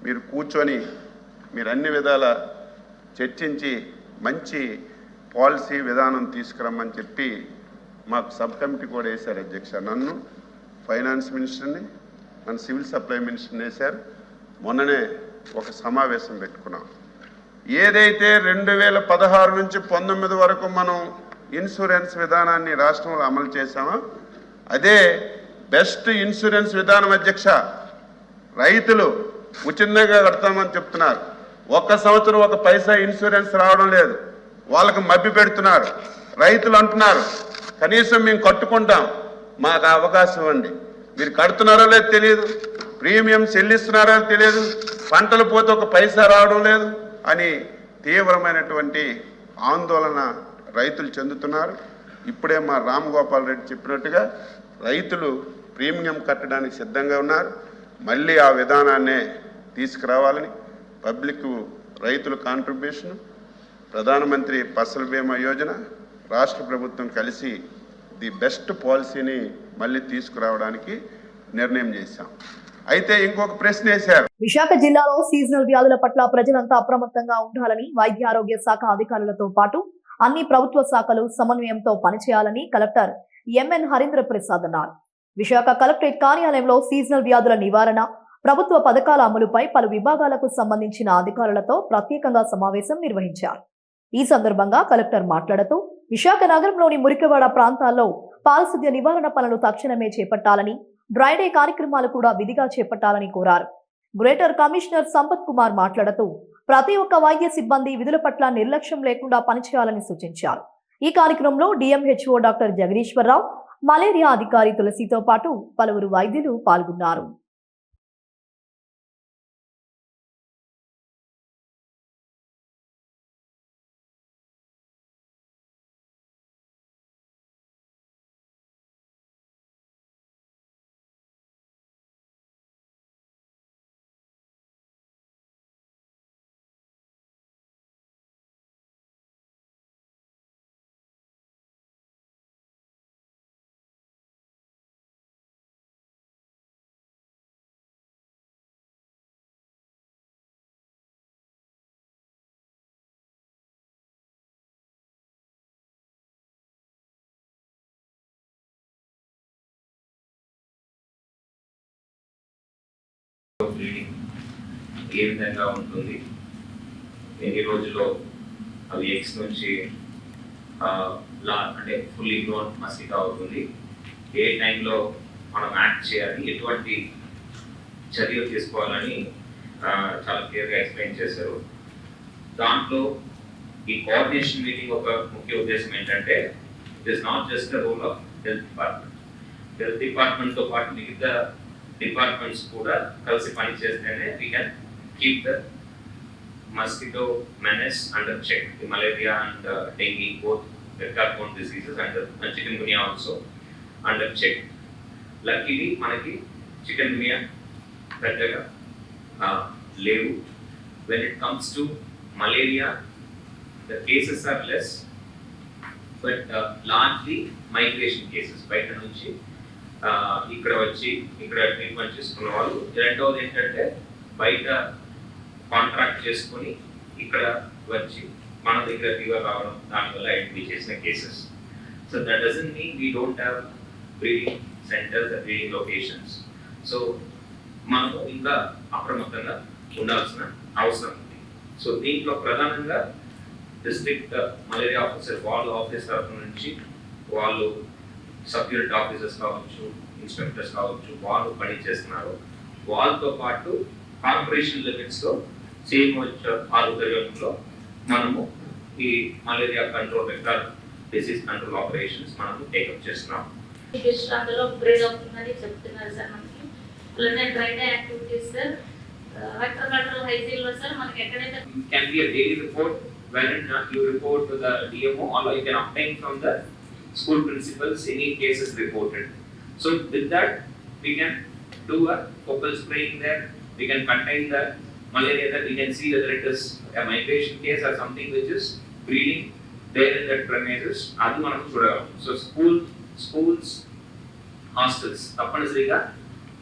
Speaker 11: మీరు కూర్చొని మీరు అన్ని విధాల చర్చించి మంచి పాలసీ విధానం తీసుకురమ్మని చెప్పి మాకు సబ్ కమిటీ కూడా వేశారు అధ్యక్ష. నన్ను, ఫైనాన్స్ మినిస్టర్ని, మన సివిల్ సప్లై మినిస్టర్ని వేశారు. మొన్ననే ఒక సమావేశం పెట్టుకున్నాం. ఏదైతే 2016 నుంచి 19 వరకు మనం ఇన్సూరెన్స్ విధానాన్ని రాష్ట్రంలో అమలు చేశామో అదే బెస్ట్ ఇన్సూరెన్స్ విధానం అధ్యక్ష. రైతులు ఉచితంగా కడతామని చెప్తున్నారు. ఒక్క సంవత్సరం ఒక పైసా ఇన్సూరెన్స్ రావడం లేదు. వాళ్ళకి మభ్య పెడుతున్నారు. రైతులు అంటున్నారు కనీసం మేము కట్టుకుంటాం, మాకు అవకాశం ఇవ్వండి. మీరు కడుతున్నారో లేదో తెలియదు, ప్రీమియం చెల్లిస్తున్నారో తెలియదు, పంటలు పోతే ఒక పైసా రావడం లేదు అని తీవ్రమైనటువంటి ఆందోళన రైతులు చెందుతున్నారు. ఇప్పుడే మా రామ్ గోపాల్ రెడ్డి చెప్పినట్టుగా రైతులు ప్రీమియం కట్టడానికి సిద్ధంగా ఉన్నారు. మళ్ళీ ఆ విధానాన్నే తీసుకురావాలని పబ్లిక్ రైతుల కాంట్రిబ్యూషన్, ప్రధానమంత్రి ఫసల్ బీమా యోజన, రాష్ట్ర ప్రభుత్వం కలిసి ది బెస్ట్ పాలసీని మళ్ళీ తీసుకురావడానికి నిర్ణయం చేశాం. అయితే ఇంకొక ప్రశ్న వేశారు.
Speaker 1: విశాఖ జిల్లాలో సీజనల్ వ్యాధుల పట్ల ప్రజలంతా అప్రమత్తంగా ఉండాలని వైద్య ఆరోగ్య శాఖ అధికారులతో పాటు అన్ని ప్రభుత్వ శాఖలు సమన్వయంతో పనిచేయాలని కలెక్టర్ ఎంఎన్ హరీంద్ర ప్రసాద్ అన్నారు. విశాఖ కలెక్టరేట్ కార్యాలయంలో సీజనల్ వ్యాధుల నివారణ, ప్రభుత్వ పథకాల అమలుపై పలు విభాగాలకు సంబంధించిన అధికారులతో ప్రత్యేకంగా సమావేశం నిర్వహించారు. ఈ సందర్భంగా కలెక్టర్ మాట్లాడుతూ విశాఖ నగరంలోని మురికివాడ ప్రాంతాల్లో పారిశుద్ధ్య నివారణ పనులు తక్షణమే చేపట్టాలని, డ్రైడే కార్యక్రమాలు కూడా విధిగా చేపట్టాలని కోరారు. గ్రేటర్ కమిషనర్ సంపత్ కుమార్ మాట్లాడుతూ ప్రతి ఒక్క వైద్య సిబ్బంది విధుల పట్ల నిర్లక్ష్యం లేకుండా పనిచేయాలని సూచించారు. ఈ కార్యక్రమంలో డిఎంహెచ్ఓ డాక్టర్ జగదీశ్వరరావు, మలేరియా అధికారి తులసితో పాటు పలువురు వైద్యులు పాల్గొన్నారు.
Speaker 12: బ్లీడింగ్ ఏ విధంగా ఉంటుంది, ఎన్ని రోజుల్లో అవి ఎగ్స్ నుంచి అంటే ఫుల్లీ గ్రోన్ మస్కిటో అవుతుంది, ఏ టైంలో మనం యాక్ట్ చేయాలి, ఎటువంటి చర్యలు తీసుకోవాలని చాలా క్లియర్గా ఎక్స్ప్లెయిన్ చేశారు. దాంట్లో ఈ కోఆర్డినేషన్ మీటింగ్ ఒక ముఖ్య ఉద్దేశం ఏంటంటే it is not just the role of health డిపార్ట్మెంట్తో పాటు మిగతా డిపార్ట్మెంట్స్ కూడా కలిసి పనిచేస్తేనే we can keep the mosquito menace under check. The malaria and dengue, both vector-borne diseases, and chikungunya also under check. Luckily, manaki chikungunya పెద్దగా లేవు. When it comes to malaria, the cases are less, but largely migration cases. బయట నుంచి ఇక్కడ వచ్చి ఇక్కడ treatment చేసుకున్న వాళ్ళు. రెండవది ఏంటంటే బయట కాంట్రాక్ట్ చేసుకొని ఇక్కడ వచ్చి మన దగ్గర ఫీవర్ రావడం, దానివల్ల ఐడెంటిఫై చేసిన cases. So that doesn't mean we don't have breeding centres, breeding locations. So మనము ఇంకా అప్రమత్తంగా ఉండాల్సిన అవసరం ఉంది. సో దీంట్లో ప్రధానంగా డిస్ట్రిక్ట్ మలేరియా ఆఫీసర్ వాళ్ళ ఆఫీస్ తరఫు నుంచి వాళ్ళు సబ్ యూనిట్ ఆఫీసర్స్ కావచ్చు, ఇన్స్పెక్టర్స్ కావచ్చు, వాళ్ళు పని చేస్తున్నారు. వాళ్ళతో పాటు కార్పొరేషన్ లిమిట్స్లో సిఎంహెచ్ ఆధ్వర్యంలో మనము ఈ malaria control, vector disease control operations మనము టేకప్ చేస్తున్నాం.
Speaker 13: అందులో బ్రీడ్ అవుతుందని చెప్తున్నారు సార్. మనకి అలానే dry day activities sir, vector control hygiene లో సార్ మనకి ఎక్కడైతే
Speaker 12: can be a daily report wherein you report to the DMO, or you can obtain from the school principals any cases reported. So with that we can do a focal spraying there, we can contain the malaria, that we can see whether it is a migration case or something which is breeding there in that premises. Adi manam chudagalam. So schools, hostels తప్పనిసరిగా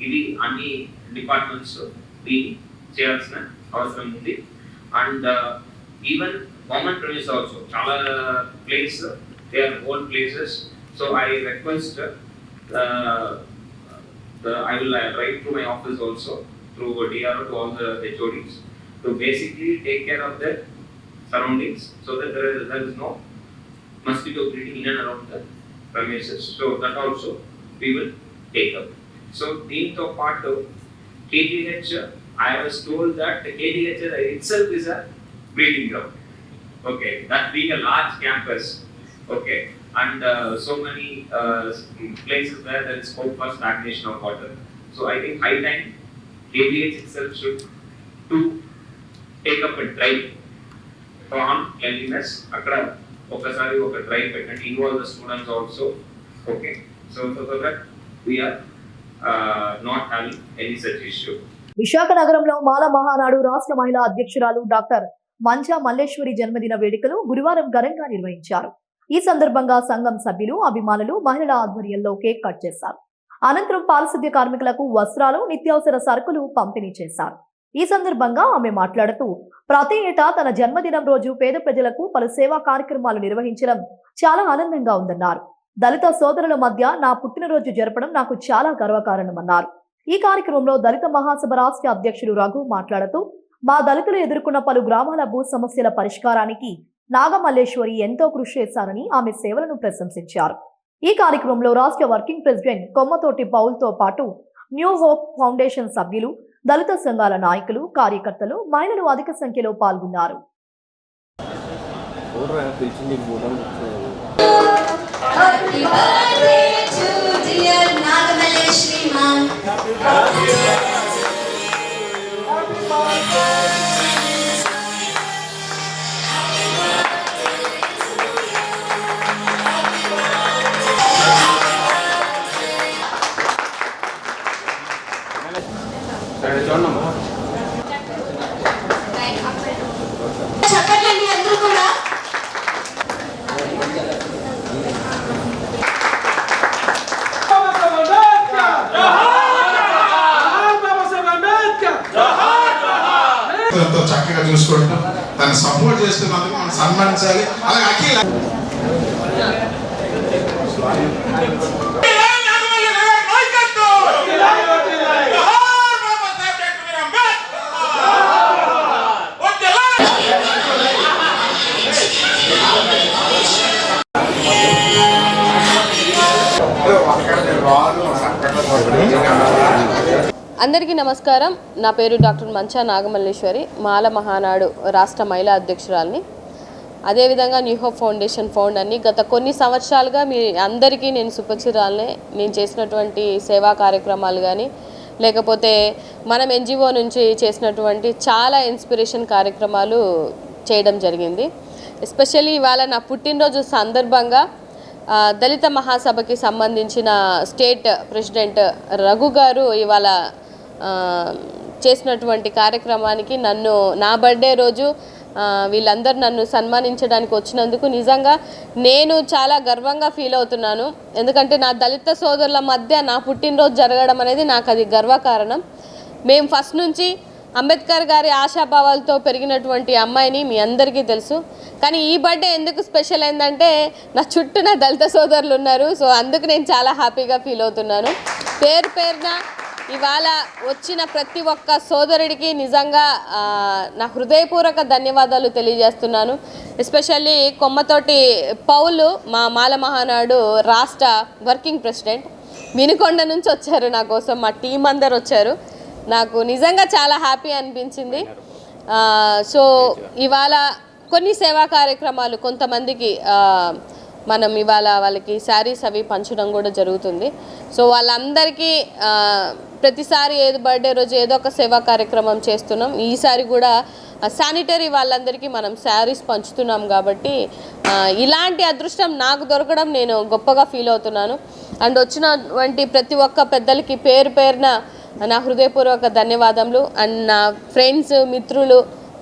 Speaker 12: ఇది అన్ని departments దీన్ని చేయాల్సిన అవసరం ఉంది. And even common premise also చాలా place, they are old places. So I request I will write to my office also through DRO to all the HODs to basically take care of their surroundings so that there is no mosquito breeding in and around the premises. So that also we will take up. So దీంతో పాటు KGH, I was told that the KGH itself is a breeding ground. Okay, that being a large campus, okay, and so many places where there is scope for stagnation of water. So I think high time KGH itself should to take up a drive on cleanliness. Akkada okasari oka drive pettandi, involve the students also. Okay, so that we are not having any such issue.
Speaker 1: Visakha నగరంలో మాల మహానాడు రాష్ట్ర మహిళా అధ్యక్షురాలు doctor మంచా మల్లేశ్వరి జన్మదిన వేడుకలు గురువారం ఘనంగా నిర్వహించారు. ఈ సందర్భంగా సంఘం సభ్యులు, అభిమానులు మహిళల ఆధ్వర్యంలో కేక్ కట్ చేశారు. అనంతరం పారిశుద్ధ్య కార్మికులకు వస్త్రాలు, నిత్యావసర సరుకులు పంపిణీ చేశారు. ఈ సందర్భంగా ఆమె మాట్లాడుతూ, ప్రతి ఏటా తన జన్మదినం రోజు పేద ప్రజలకు పలు సేవా కార్యక్రమాలు నిర్వహించడం చాలా ఆనందంగా ఉందన్నారు. దళిత సోదరుల మధ్య నా పుట్టినరోజు జరపడం నాకు చాలా గర్వకారణమన్నారు. ఈ కార్యక్రమంలో దళిత మహాసభ రాష్ట్ర అధ్యక్షుడు రఘు మాట్లాడుతూ, మా దళితులు ఎదుర్కొన్న పలు గ్రామాల భూ సమస్యల పరిష్కారానికి నాగమల్లేశ్వరి ఎంతో కృషి చేశారని ఆమె సేవలను ప్రశంసించారు. ఈ కార్యక్రమంలో రాష్ట్ర వర్కింగ్ ప్రెసిడెంట్ కొమ్మతోటి పౌల్తో పాటు న్యూ హోప్ ఫౌండేషన్ సభ్యులు, దళిత సంఘాల నాయకులు, కార్యకర్తలు, మహిళలు అధిక సంఖ్యలో పాల్గొన్నారు.
Speaker 13: చెప్పండి అందరూ కూడా.
Speaker 14: చక్కగా చూసుకోవడం, తను సపోర్ట్ చేస్తున్నందుకు మనం సన్మానించాలి. అలాగే అఖిల
Speaker 15: అందరికీ నమస్కారం. నా పేరు డాక్టర్ మంచా నాగమల్లేశ్వరి, మాల మహానాడు రాష్ట్ర మహిళా అధ్యక్షురాలిని. అదేవిధంగా న్యూ హోప్ ఫౌండేషన్ ఫౌండర్ని. గత కొన్ని సంవత్సరాలుగా మీ అందరికీ నేను సుపరిచితురాలనే. నేను చేసినటువంటి సేవా కార్యక్రమాలు కానీ లేకపోతే మనం ఎన్జిఓ నుంచి చేసినటువంటి చాలా ఇన్స్పిరేషన్ కార్యక్రమాలు చేయడం జరిగింది. ఎస్పెషల్లీ ఇవాళ నా పుట్టినరోజు సందర్భంగా దళిత మహాసభకి సంబంధించిన స్టేట్ ప్రెసిడెంట్ రఘు గారు ఇవాళ చేసినటువంటి కార్యక్రమానికి నన్ను నా బర్త్డే రోజు వీళ్ళందరూ నన్ను సన్మానించడానికి వచ్చినందుకు నిజంగా నేను చాలా గర్వంగా ఫీల్ అవుతున్నాను. ఎందుకంటే నా దళిత సోదరుల మధ్య నా పుట్టినరోజు జరగడం అనేది నాకు అది గర్వకారణం. మేము ఫస్ట్ నుంచి అంబేద్కర్ గారి ఆశాభావాలతో పెరిగినటువంటి అమ్మాయిని మీ అందరికీ తెలుసు. కానీ ఈ బర్త్డే ఎందుకు స్పెషల్ అయిందంటే నా చుట్టూ నా దళిత సోదరులు ఉన్నారు. సో అందుకు నేను చాలా హ్యాపీగా ఫీల్ అవుతున్నాను. పేరున ఇవాళ వచ్చిన ప్రతి ఒక్క సోదరుడికి నిజంగా నా హృదయపూర్వక ధన్యవాదాలు తెలియజేస్తున్నాను. ఎస్పెషల్లీ కొమ్మతోటి పౌలు, మా మాల మహానాడు రాష్ట్ర వర్కింగ్ ప్రెసిడెంట్, వినుకొండ నుంచి వచ్చారు నా కోసం. మా టీం అందరు వచ్చారు. నాకు నిజంగా చాలా హ్యాపీ అనిపించింది. సో ఇవాళ కొన్ని సేవా కార్యక్రమాలు కొంతమందికి మనం ఇవాళ వాళ్ళకి శారీస్ అవి పంచడం కూడా జరుగుతుంది. సో వాళ్ళందరికీ ప్రతిసారి ఏదో బర్త్డే రోజు ఏదో ఒక సేవా కార్యక్రమం చేస్తున్నాం. ఈసారి కూడా శానిటరీ వాళ్ళందరికీ మనం శారీస్ పంచుతున్నాం. కాబట్టి ఇలాంటి అదృష్టం నాకు దొరకడం నేను గొప్పగా ఫీల్ అవుతున్నాను. అండ్ వచ్చినటువంటి ప్రతి ఒక్క పెద్దలకి పేరున నా హృదయపూర్వక ధన్యవాదములు. అండ్ నా ఫ్రెండ్స్, మిత్రులు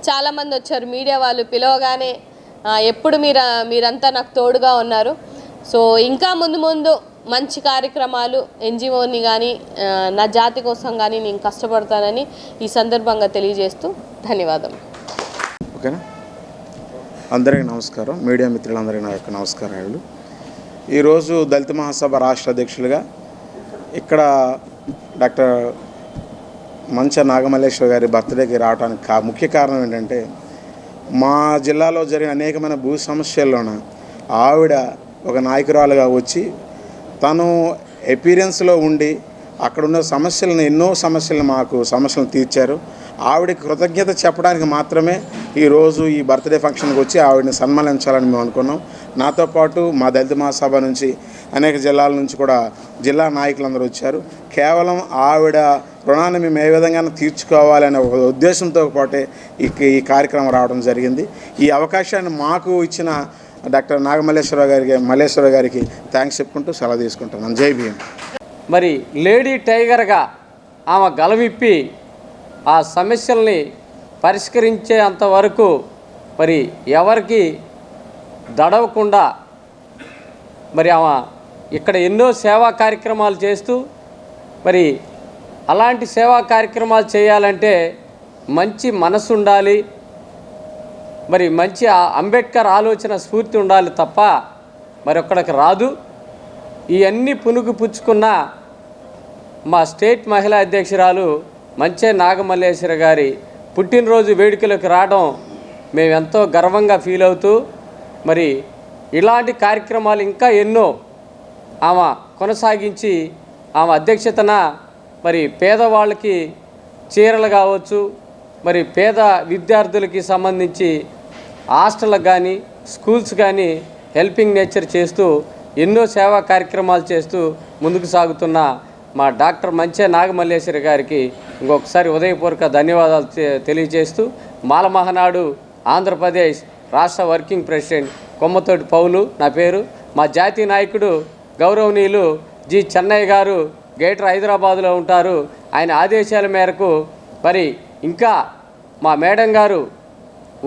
Speaker 15: చాలామంది వచ్చారు. మీడియా వాళ్ళు పిలవగానే ఎప్పుడు మీరంతా నాకు తోడుగా ఉన్నారు. సో ఇంకా ముందు మంచి కార్యక్రమాలు ఎన్జిఓని కానీ నా జాతి కోసం కానీ నేను కష్టపడతానని ఈ సందర్భంగా తెలియజేస్తూ ధన్యవాదం.
Speaker 16: ఓకేనా? అందరికీ నమస్కారం. మీడియా మిత్రులందరికీ నా యొక్క నమస్కారాలు. ఈరోజు దళిత మహాసభ రాష్ట్ర అధ్యక్షులుగా ఇక్కడ డాక్టర్ మంచా నాగమల్లేశ్వర గారి బర్త్డేకి రావడానికి ముఖ్య కారణం ఏంటంటే, మా జిల్లాలో జరిగిన అనేకమైన భూ సమస్యల్లోన ఆవిడ ఒక నాయకురాలుగా వచ్చి తను ఎపీరియన్స్లో ఉండి అక్కడున్న ఎన్నో సమస్యలను తీర్చారు. ఆవిడకి కృతజ్ఞత చెప్పడానికి మాత్రమే ఈరోజు ఈ బర్త్డే ఫంక్షన్కి వచ్చి ఆవిడని సన్మానించాలని మేము అనుకున్నాం. నాతో పాటు మా దళిత మహాసభ నుంచి అనేక జిల్లాల నుంచి కూడా జిల్లా నాయకులందరూ వచ్చారు. కేవలం ఆవిడ రుణాన్ని మేము ఏ విధంగా తీర్చుకోవాలనే ఒక ఉద్దేశంతో పాటే ఈ కార్యక్రమం రావడం జరిగింది. ఈ అవకాశాన్ని మాకు ఇచ్చిన డాక్టర్ మల్లేశ్వర గారికి థ్యాంక్స్ చెప్పుకుంటూ సెలవు తీసుకుంటున్నాను. జై భీమ్.
Speaker 17: మరి లేడీ టైగర్గా ఆమె గలవిప్పి ఆ సమస్యల్ని పరిష్కరించేంత వరకు మరి ఎవరికి దడవకుండా మరి ఆమె ఇక్కడ ఎన్నో సేవా కార్యక్రమాలు చేస్తూ, మరి అలాంటి సేవా కార్యక్రమాలు చేయాలంటే మంచి మనసు ఉండాలి, మరి మంచి అంబేద్కర్ ఆలోచన స్ఫూర్తి ఉండాలి తప్ప మరొక్కడికి రాదు. ఇవన్నీ పునుగు పుచ్చుకున్న మా స్టేట్ మహిళా అధ్యక్షురాలు మంచా నాగమల్లేశ్వర గారి పుట్టినరోజు వేడుకలకు రావడం మేము ఎంతో గర్వంగా ఫీల్ అవుతూ, మరి ఇలాంటి కార్యక్రమాలు ఇంకా ఎన్నో ఆమె కొనసాగించి ఆమె అధ్యక్షతన మరి పేదవాళ్ళకి చీరలు కావచ్చు, మరి పేద విద్యార్థులకి సంబంధించి హాస్టళ్ళకు కానీ స్కూల్స్ కానీ హెల్పింగ్ నేచర్ చేస్తూ ఎన్నో సేవా కార్యక్రమాలు చేస్తూ ముందుకు సాగుతున్న మా డాక్టర్ మంచా నాగమల్లేశ్వర గారికి ఇంకొకసారి ఉదయపూర్వక ధన్యవాదాలు తెలియజేస్తూ, మాల మహానాడు ఆంధ్రప్రదేశ్ రాష్ట్ర వర్కింగ్ ప్రెసిడెంట్ కొమ్మతోటి పౌలు నా పేరు. మా జాతీయ నాయకుడు గౌరవనీయులు జి చెన్నయ్య గారు గ్రేటర్ హైదరాబాదులో ఉంటారు. ఆయన ఆదేశాల మేరకు మరి ఇంకా మా మేడం గారు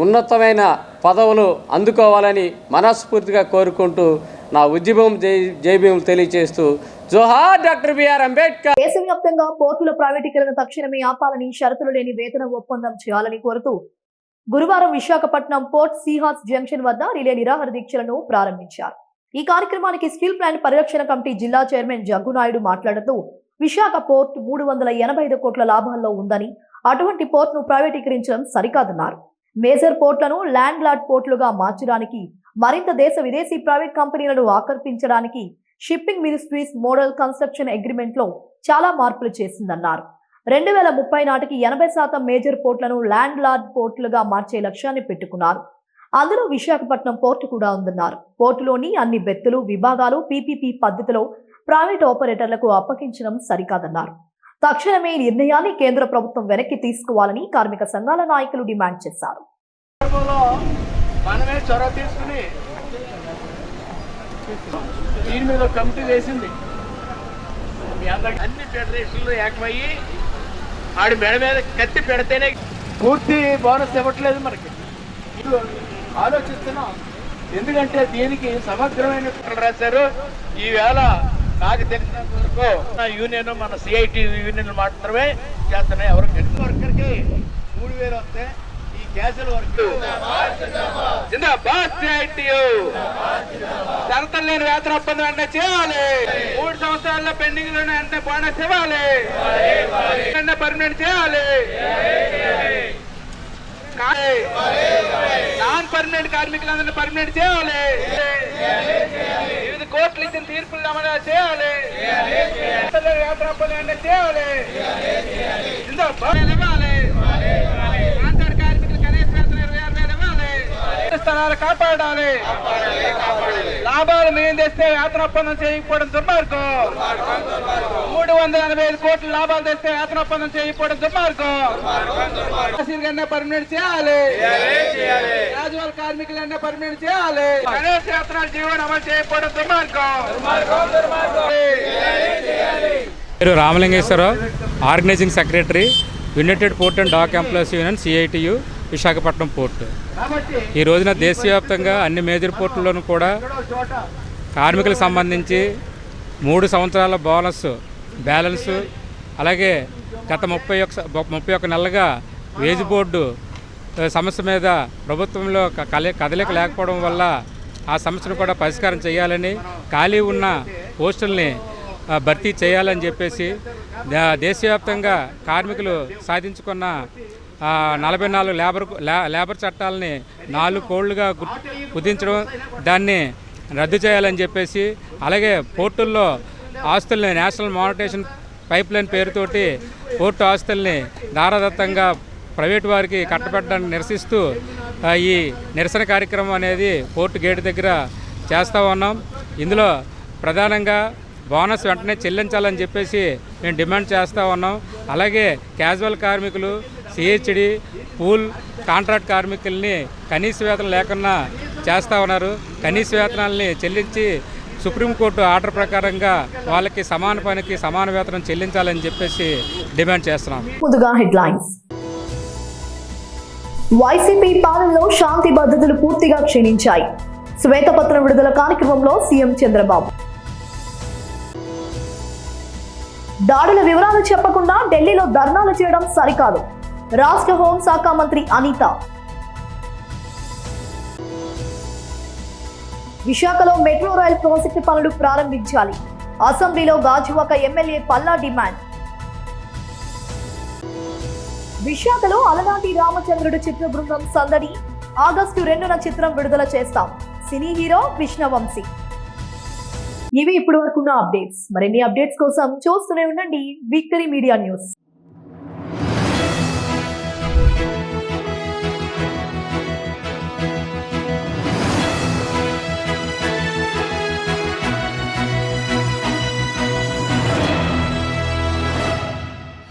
Speaker 17: ఉన్నతమైన పదవులు అందుకోవాలని మనస్ఫూర్తిగా కోరుకుంటూ నా ఉద్యమం జైభీములు తెలియజేస్తూ జోహార్ డాక్టర్ బిఆర్ అంబేద్కర్.
Speaker 1: దేశవ్యాప్తంగా పోర్టుల ప్రైవేటీకరణ తక్షణమే ఆపాలని, షరతులు లేని వేతన ఒప్పందం చేయాలని కోరుతూ గురువారం విశాఖపట్నం పోర్ట్ సీహాస్ జంక్షన్ వద్ద రిలే నిరాహార దీక్షలను ప్రారంభించారు. ఈ కార్యక్రమానికి స్టీల్ ప్లాంట్ పరిరక్షణ కమిటీ జిల్లా చైర్మన్ జగ్గునాయుడు మాట్లాడుతూ, విశాఖ పోర్ట్ 385 కోట్ల లాభాల్లో ఉందని, అటువంటి పోర్ట్ను ప్రైవేటీకరించడం సరికాదన్నారు. మేజర్ పోర్ట్లను ల్యాండ్ లార్డ్ పోర్టులుగా మార్చడానికి, మరింత దేశ విదేశీ ప్రైవేట్ కంపెనీలను ఆకర్షించడానికి shipping ministries model construction agreement లో చాలా మార్పులు చేసిందన్నారు. 2030 నాటికి 80% మేజర్ పోర్టులను ల్యాండ్ లార్డ్ పోర్టులుగా మార్చే లక్ష్యాన్ని పెట్టుకున్నారు. అందులో విశాఖపట్నం పోర్టు కూడా ఉందన్నారు. పోర్టులోని అన్ని బెత్తులు విభాగాలు PPP పద్ధతిలో ప్రైవేట్ ఆపరేటర్లకు అప్పగించడం సరికాదన్నారు. తక్షణమే ఈ నిర్ణయాన్ని కేంద్ర ప్రభుత్వం వెనక్కి తీసుకోవాలని కార్మిక సంఘాల నాయకులు డిమాండ్ చేశారు.
Speaker 18: మనమే చొరవ తీసుకుని దీని మీద కమిటీ వేసింది. మీ అందరికి అన్ని ఫెడరేషన్లు ఏకమయ్యి ఆడి మెడ మీద కత్తి పెడితేనే పూర్తి బోనస్ ఇవ్వట్లేదు. మనకి ఇది ఆలోచిస్తున్నాం. ఎందుకంటే దీనికి సమగ్రమైన రాశారు. ఈవేళ నాకు తెలిసినంత వరకు నా యూనియన్ మన CIT యూనియన్ మాత్రమే చేస్తున్నాయి. ఎవరు వర్కర్కి 3000 వస్తే ఈ గ్యాసుల వర్క్ షరతులు లేని వేతన ఒప్పందం వెంటనే చేయాలి. 3 సంవత్సరాల్లో పెండింగ్ లోనే వెంటనే బోనస్ ఇవ్వాలి. వెంటనే పర్మనెంట్ చేయాలి. నాన్ పర్మనెంట్ కార్మికులందరినీ పర్మనెంట్ చేయాలి. వివిధ కోర్టులు ఇచ్చిన తీర్పులు అమలు చేయాలి. వేతన ఒప్పందం వెంటనే చేయాలి. కాంట్రాక్ట్ కార్మికులు కనీస వేతన 26,000 ఇవ్వాలి. స్థలాలు కాపాడాలి. లాభాలు మేము తెస్తే వేతన ఒప్పందం చేయకపోవడం దుర్మార్గం. 385 కోట్ల లాభాలు తెస్తే వేతన ఒప్పందం చేయకపోవడం దుర్మార్గం. పర్మనెంట్ చేయాలి. రాజువాళ్ళ కార్మికులన్నా పర్మనెంట్ చేయాలి. కనీస వేతనాలు జీవనం అమలు చేయకపోవడం దుర్మార్గం.
Speaker 19: పేరు Ramalingeswararao, organizing secretary, united port and dock employees union CITU Visakhapatnam port. ఈ రోజున దేశవ్యాప్తంగా అన్ని మేజర్ పోర్టుల్లోనూ కూడా కార్మికులకు సంబంధించి 3 సంవత్సరాల బోనస్ బ్యాలెన్సు, అలాగే గత 31 నెలలుగా వేజ్ బోర్డు సమస్య మీద ప్రభుత్వంలో కదలిక లేకపోవడం వల్ల ఆ సమస్యను కూడా పరిష్కారం చేయాలని, ఖాళీ ఉన్న పోస్టుల్ని భర్తీ చేయాలని చెప్పేసి దేశవ్యాప్తంగా కార్మికులు సాధించుకున్న 44 లేబర్ చట్టాలని 4 కోళ్లుగా కుదించడం, దాన్ని రద్దు చేయాలని చెప్పేసి, అలాగే పోర్టుల్లో ఆస్తుల్ని నేషనల్ మానిటైజేషన్ పైప్లైన్ పేరుతోటి పోర్టు ఆస్తుల్ని దారాదత్తంగా ప్రైవేటు వారికి కట్టబెట్టడానికి నిరసిస్తూ ఈ నిరసన కార్యక్రమం అనేది పోర్టు గేటు దగ్గర చేస్తూ ఉన్నాం. ఇందులో ప్రధానంగా బోనస్ వెంటనే చెల్లించాలని చెప్పేసి మేము డిమాండ్ చేస్తూ ఉన్నాం. అలాగే క్యాజువల్ కార్మికులు, CHD, పూల్, కాంట్రాక్ట్ కార్మికుల్ని కనీస వేతనం లేకుండా చేస్తూ ఉన్నారు. కనీస వేతనాలని చెల్లించి సుప్రీంకోర్టు ఆర్డర్ ప్రకారంగా వాళ్ళకి సమాన పనికి సమాన వేతనం చెల్లించాలని చెప్పేసి డిమాండ్ చేస్తున్నాం.
Speaker 1: ముందుగా హెడ్లైన్స్. వైసీపీ పాలనలో శాంతి భద్రతలు పూర్తిగా క్షీణించాయి. శ్వేతపత్రం విడుదల కార్యక్రమంలో సీఎం చంద్రబాబు. దాడుల వివరాలు చెప్పకుండా ఢిల్లీలో ధర్నాలు చేయడం సరికాదు. రాష్ట్ర హోంశాఖ మంత్రి అనిత. విశాఖలో మెట్రో రైల్ ప్రాజెక్టు పనులు ప్రారంభించాలి. అసెంబ్లీలో గాజువాక ఎమ్మెల్యే పల్లా డిమాండ్. విశాఖలో అలనాటి రామచంద్రుడు చిత్ర బృందం సందడి. ఆగస్టు 2న చిత్రం విడుదల చేస్తాం. Cine hero Krishna Vamsi. ఇవి ఇప్పటి వరకున్న అప్డేట్స్. మరిన్ని అప్డేట్స్ కోసం చూస్తూనే ఉండండి విక్టరీ మీడియా న్యూస్.